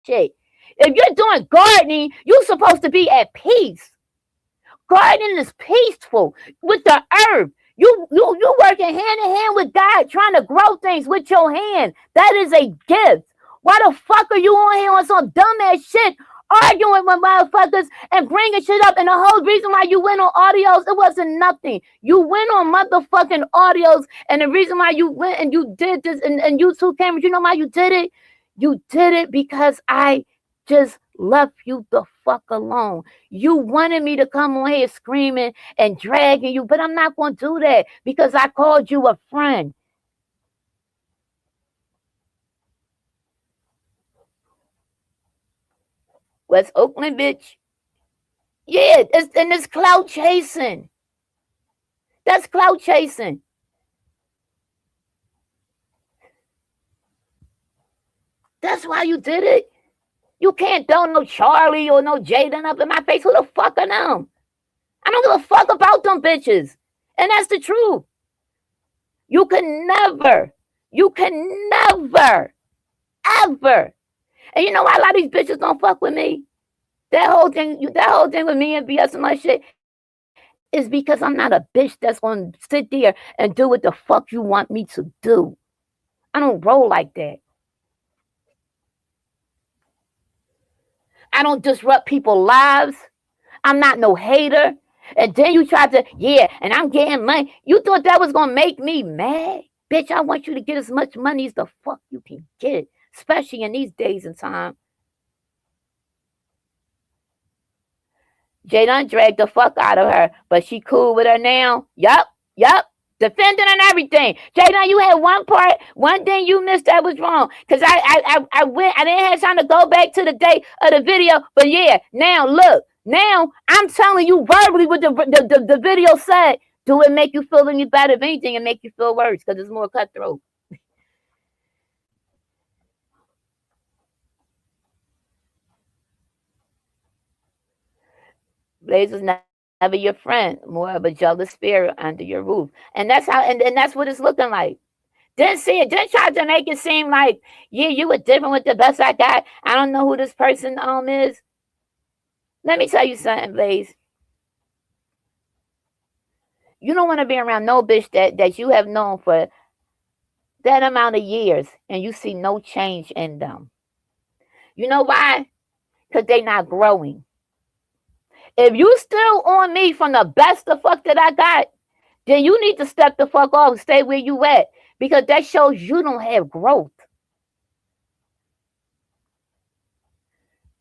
Shit. If you're doing gardening, you're supposed to be at peace. Gardening is peaceful with the earth. You working hand in hand with God, trying to grow things with your hand. That is a gift. Why the fuck are you on here on some dumbass shit, arguing with motherfuckers and bringing shit up? And the whole reason why you went on audios, it wasn't nothing. You went on motherfucking audios, and the reason why you went and you did this and YouTube cameras, you know why you did it? You did it because I just left you the fuck alone. You wanted me to come on here screaming and dragging you, but I'm not going to do that because I called you a friend. West Oakland, bitch. Yeah, it's clout chasing. That's clout chasing. That's why you did it. You can't throw no Charlie or no Jaden up in my face. Who the fuck are them? I don't give a fuck about them bitches. And that's the truth. You can never, ever. And you know why a lot of these bitches don't fuck with me? That whole thing with me and BS and my shit is because I'm not a bitch that's gonna sit there and do what the fuck you want me to do. I don't roll like that. I don't disrupt people's lives. I'm not no hater. And then you tried to, yeah, and I'm getting money. You thought that was gonna make me mad? Bitch, I want you to get as much money as the fuck you can get, especially in these days and time. Jay done dragged the fuck out of her, but she cool with her now. Yup. Defending and everything. Jay you had one thing you missed that was wrong. Cause I didn't have time to go back to the day of the video. But yeah, now look, now I'm telling you verbally what the video said. Do it make you feel any better? If anything, it make you feel worse because it's more cutthroat. Blaze was never your friend, more of a jealous spirit under your roof. And that's how and that's what it's looking like. Then try to make it seem like, yeah, you were different with the best I got. I don't know who this person is. Let me tell you something, Blaze. You don't want to be around no bitch that you have known for that amount of years and you see no change in them. You know why? Because they not growing. If you still on me from the best of fuck that I got, then you need to step the fuck off and stay where you at. Because that shows you don't have growth.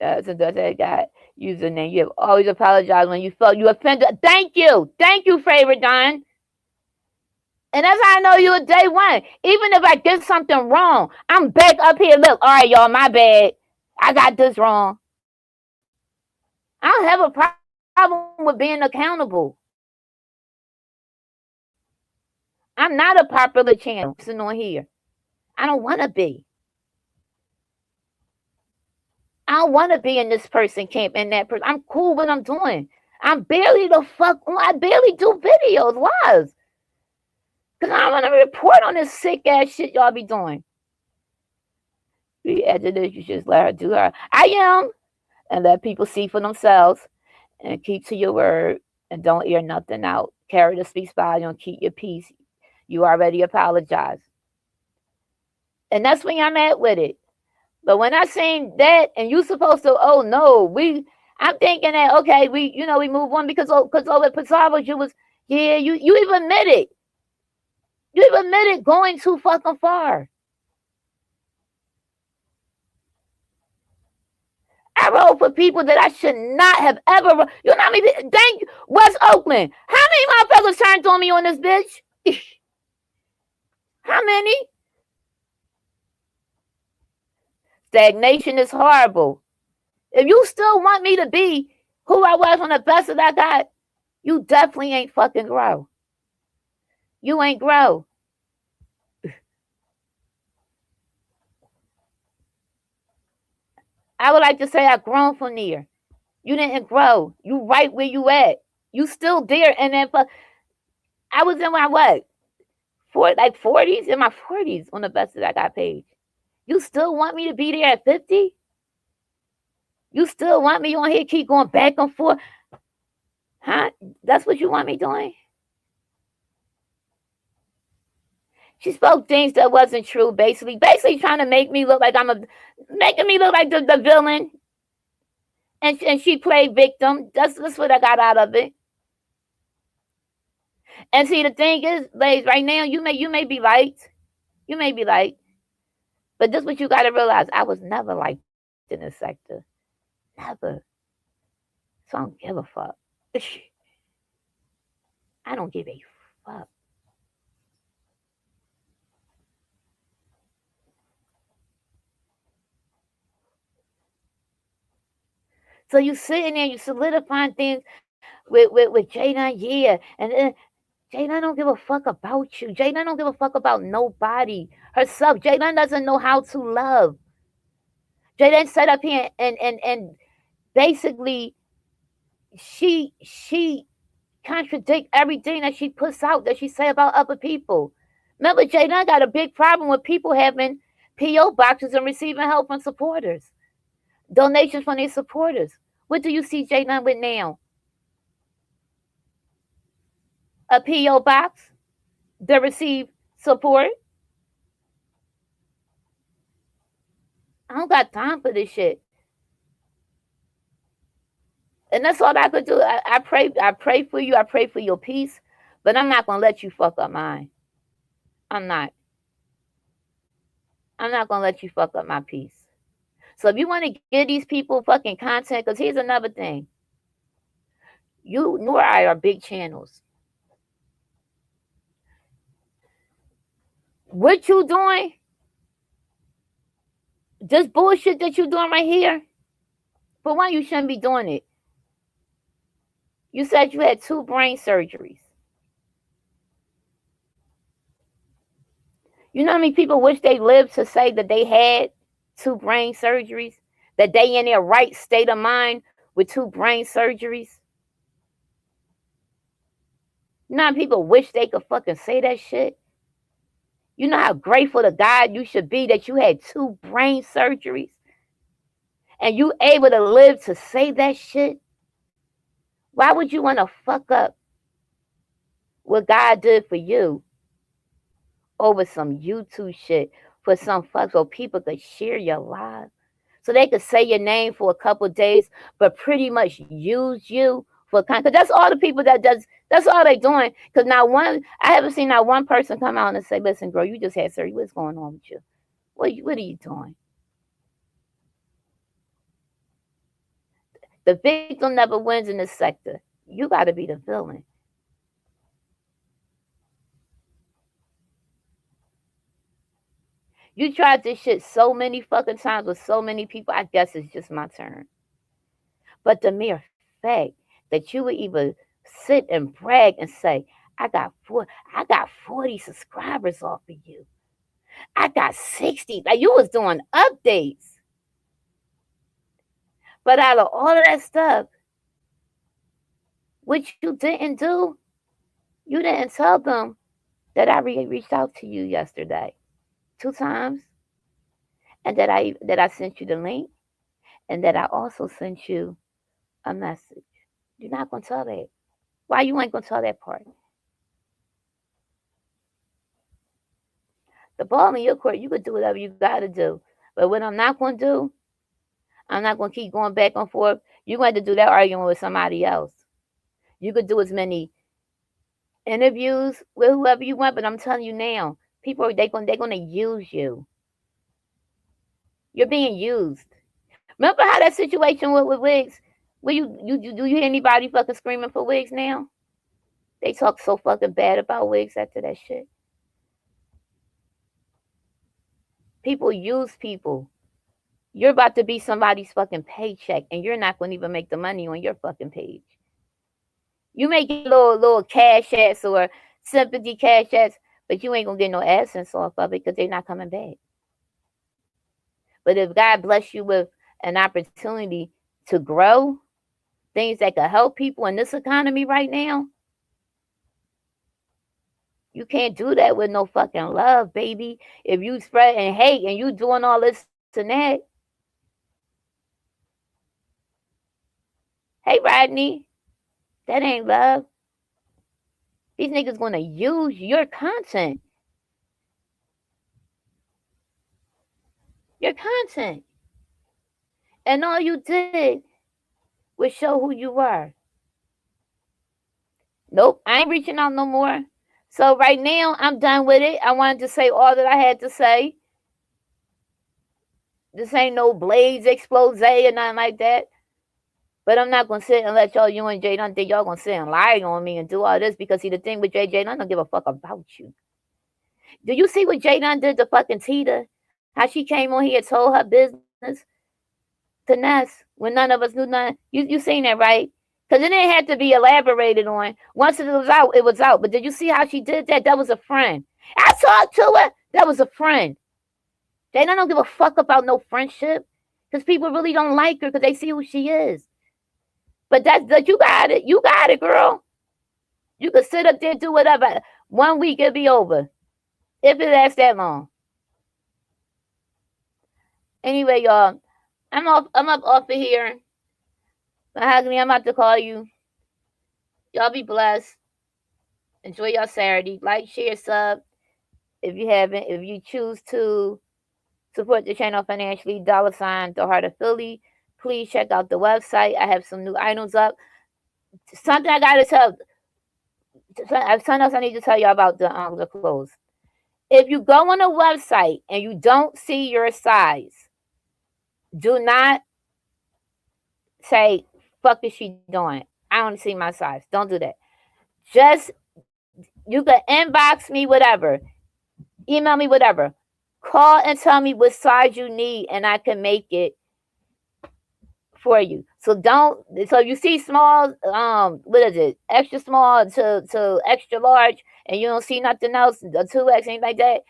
That's that guy username. You have always apologized when you felt you offended. Thank you, favorite Don. And that's how I know you a day one. Even if I did something wrong, I'm back up here. Look, all right, y'all, my bad. I got this wrong. I don't have a problem with being accountable. I'm not a popular channel sitting on here. I don't want to be. I don't want to be in this person camp and that person. I'm cool with what I'm doing. I'm barely the fuck on. I barely do videos. Why? Because I don't want to report on this sick ass shit y'all be doing. After this, you just let her do her. I am. And let people see for themselves. And keep to your word. And don't air nothing out. Carry the speech by you and keep your peace. You already apologized. And that's where I'm at with it. But when I seen that, and you supposed to, oh no, I'm thinking that okay, we move on because over Pizarro, you was you even admitted. You even admitted going too fucking far. I wrote for people that I should not have ever. You know how many? Thank you, West Oakland. How many motherfuckers turned on me on this bitch? How many? Stagnation is horrible. If you still want me to be who I was on the best that I got, you definitely ain't fucking grow. You ain't grow. I would like to say I've grown from there. You didn't grow. You right where you at. You still there. And then I was in my what? 40s? In my 40s on the best that I got page. You still want me to be there at 50? You still want me on here keep going back and forth? Huh? That's what you want me doing? She spoke things that wasn't true, basically trying to make me look like making me look like the villain. And she played victim. That's what I got out of it. And see, the thing is, ladies, right now, you may be liked. You may be liked. But this is what you got to realize. I was never liked in this sector. Never. So I don't give a fuck. I don't give a fuck. So you sitting there, you solidifying things with Jaden, yeah. And then Jaylen don't give a fuck about you. Jaylen don't give a fuck about nobody. Herself. Jaylen doesn't know how to love. Jaylen set up here and basically she contradict everything that she puts out that she say about other people. Remember, Jaylen got a big problem with people having PO boxes and receiving help from supporters, donations from their supporters. What do you see Jaylen with now? A PO box to receive support. I don't got time for this shit. And that's all I could do. I pray for you. I pray for your peace. But I'm not gonna let you fuck up mine. I'm not. I'm not gonna let you fuck up my peace. So if you want to give these people fucking content, because here's another thing. You nor I are big channels. What you doing? This bullshit that you doing right here. For one, you shouldn't be doing it. You said you had 2 brain surgeries. You know how many people wish they lived to say that they had 2 brain surgeries? That they in their right state of mind with 2 brain surgeries? You know how people wish they could fucking say that shit? You know how grateful to God you should be that you had 2 brain surgeries? And you able to live to say that shit? Why would you want to fuck up what God did for you over some YouTube shit for some fuck so people could share your lives? So they could say your name for a couple days, but pretty much use you for because that's all the people that does. That's all they doing. Because I haven't seen not one person come out and say, "Listen, girl, you just had surgery. What's going on with you? What are you doing?" The victim never wins in this sector. You got to be the villain. You tried this shit so many fucking times with so many people. I guess it's just my turn. But the mere fact that you would even sit and brag and say, I got 40 subscribers off of you. I got 60. Like you was doing updates. But out of all of that stuff, what you didn't do, you didn't tell them that I reached out to you yesterday 2 times, and that I sent you the link, and that I also sent you a message. You're not gonna tell that. Why you ain't gonna tell that part? The ball in your court, you could do whatever you gotta do. But what I'm not gonna do, I'm not gonna keep going back and forth. You're going to do that arguing with somebody else. You could do as many interviews with whoever you want, but I'm telling you now, people they're gonna use you. You're being used. Remember how that situation with wigs? Will you do you hear anybody fucking screaming for wigs now? They talk so fucking bad about wigs after that shit. People use people. You're about to be somebody's fucking paycheck, and you're not going to even make the money on your fucking page. You may get little cash ads or sympathy cash ads, but you ain't going to get no AdSense off of it because they're not coming back. But if God bless you with an opportunity to grow, things that could help people in this economy right now, you can't do that with no fucking love, baby. If you spreading hate and you doing all this and that. Hey, Rodney, that ain't love. These niggas gonna use your content. Your content. And all you did was show who you were. Nope, I ain't reaching out no more. So right now, I'm done with it. I wanted to say all that I had to say. This ain't no Blades expose or nothing like that. But I'm not going to sit and let you and Jay think y'all going to sit and lie on me and do all this because see, the thing with Jay don't give a fuck about you. Do you see what Jay did to fucking Tita? How she came on here and told her business to Ness when none of us knew nothing? You seen that, right? Because it didn't have to be elaborated on. Once it was out, it was out. But did you see how she did that? That was a friend. I talked to her. That was a friend. They don't give a fuck about no friendship. Because people really don't like her because they see who she is. But that you got it. You got it, girl. You could sit up there and do whatever. 1 week it'll be over. If it lasts that long. Anyway, y'all. I'm up off of here. Mahogany, I'm about to call you. Y'all be blessed. Enjoy your Saturday. Like, share, sub. If you haven't, if you choose to support the channel financially, $ the Heart of Philly. Please check out the website. I have some new items up. Something I gotta tell. Something else I need to tell y'all about the clothes. If you go on a website and you don't see your size, do not say, "Fuck is she doing? I don't see my size." Don't do that. Just you can inbox me, whatever, email me, whatever. Call and tell me what size you need, and I can make it for you. So don't. So you see small, what is it? Extra small to extra large, and you don't see nothing else, a 2X, anything like that.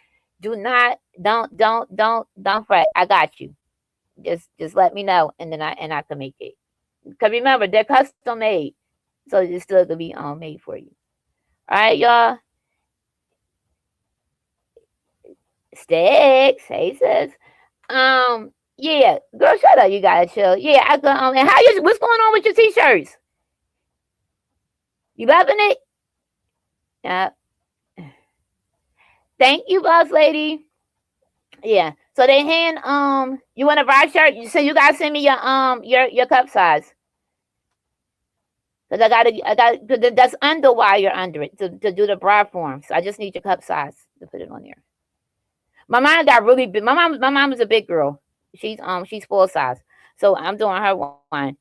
Do not, don't fret. I got you. Just let me know, and then I can make it. Cause remember, they're custom made, so it's still gonna be made for you. All right, y'all. Sticks, hey sis. Yeah, girl, shut up. You gotta chill. Yeah, I go. And how you? What's going on with your t-shirts? You loving it? Yeah. Thank you, boss lady. Yeah. So they hand you want a bra shirt? So you gotta send me your cup size. Cause I got that's underwire under it to do the bra form. So I just need your cup size to put it on there. My mom got really big. My mom is a big girl. She's full size. So I'm doing her one.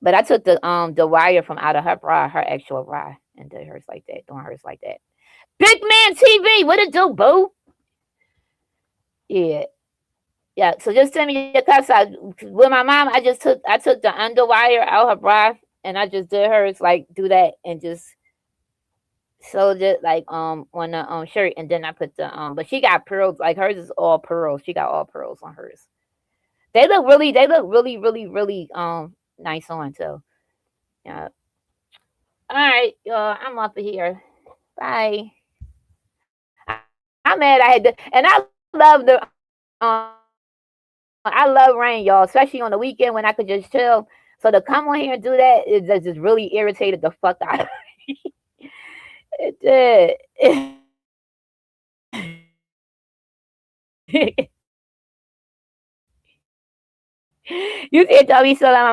But I took the wire from out of her bra, her actual bra, and did hers like that, doing hers like that. Big man TV, what it do, boo? Yeah. Yeah. So just send me your cup size. With my mom, I took the underwire out her bra and I just did hers like do that and just sewed it like on the shirt, and then I put the but she got pearls, like hers is all pearls. She got all pearls on hers. They look really nice on too. Yeah. All right, y'all. I'm up here. Bye. I'm mad I had to, and I love I love rain, y'all, especially on the weekend when I could just chill. So to come on here and do that, it just really irritated the fuck out of me. It did. You can't tell me so that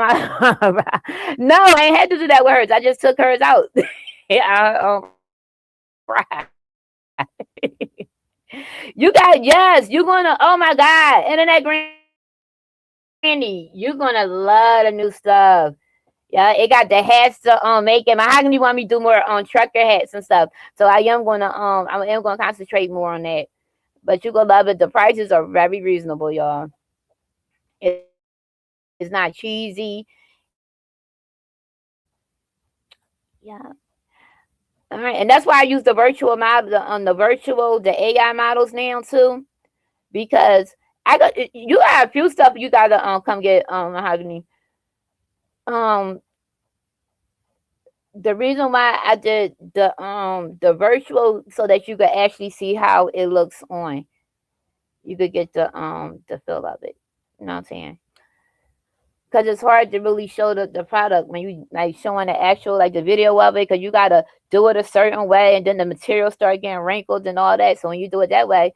my no, I ain't had to do that with hers. I just took hers out. Yeah, you got yes, you're gonna oh my god, internet granny, you're gonna love the new stuff. Yeah, it got the hats to make it. My Mahogany want me to do more on trucker hats and stuff. So I am gonna concentrate more on that. But you gonna love it. The prices are very reasonable, y'all. It's not cheesy. Yeah. All right, and that's why I use the virtual model the AI models now too, because I got you got a few stuff you gotta come get Mahogany. Um, the reason why I did the virtual so that you could actually see how it looks on. You could get the feel of it. You know what I'm saying? Because it's hard to really show the product when you like showing the actual like the video of it, because you gotta do it a certain way and then the material start getting wrinkled and all that. So when you do it that way,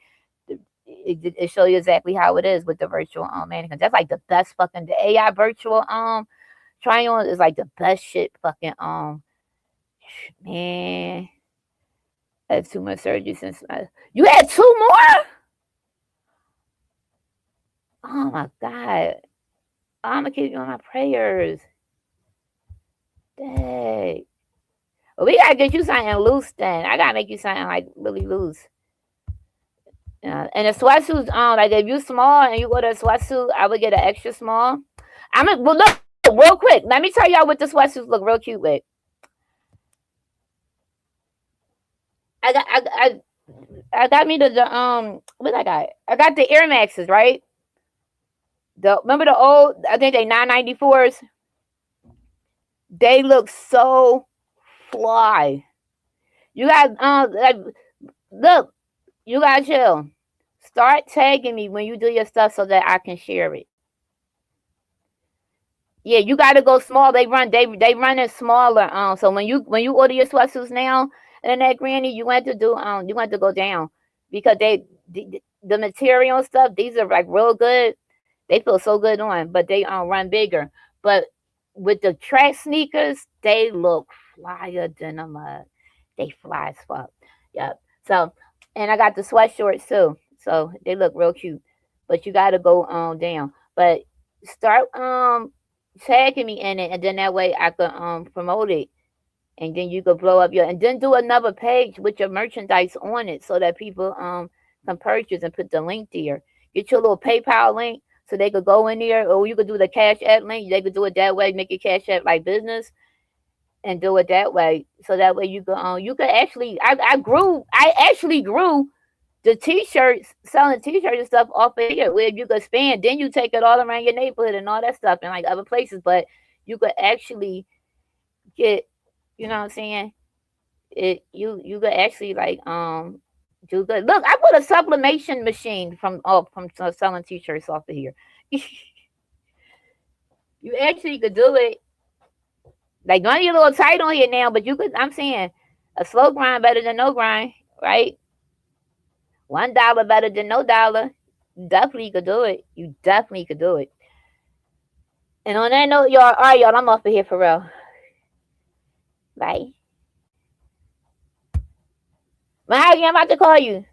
it shows you exactly how it is with the virtual mannequin. That's like the best fucking the AI virtual try on is like the best shit fucking man. I had too much surgery since you had 2 more? Oh my god. I'm gonna keep you on my prayers. Dang. Well, we gotta get you something loose then. I gotta make you something like really loose. And the sweatsuits, like if you small and you go to a sweatsuit, I would get an extra small. Well look, real quick, let me tell y'all what the sweatsuits look real cute with. I got I got me the what I got? I got the Air Maxes, right? Remember the old, I think they 994s? They look so fly. You got like, look, you got chill. Start tagging me when you do your stuff so that I can share it. Yeah, you gotta go small. They run it smaller. So when you order your sweatsuits now, and that granny, you want to do you want to go down because the material and stuff. These are like real good. They feel so good on, but they run bigger. But with the track sneakers, they look flyer than a mug. They fly as fuck. Yep. So, and I got the sweatshorts too. So they look real cute. But you gotta go down. But start tagging me in it, and then that way I could promote it, and then you could blow up your, and then do another page with your merchandise on it so that people can purchase and put the link there. Get your little PayPal link so they could go in there, or you could do the Cash App link. They could do it that way, make your Cash App like business, and do it that way. So that way you could actually I actually grew the t-shirts, selling t-shirts and stuff off of here where you could spend. Then you take it all around your neighborhood and all that stuff and like other places. But you could actually get, you know what I'm saying? You could actually like do good. Look, I put a sublimation machine from selling t-shirts off of here. You actually could do it. Like, don't get a little tight on here now, but you could. I'm saying a slow grind better than no grind, right? $1 better than no dollar. You definitely could do it. You definitely could do it. And on that note, y'all, all right, y'all, I'm off of here for real. Bye. Mahogany, I'm about to call you.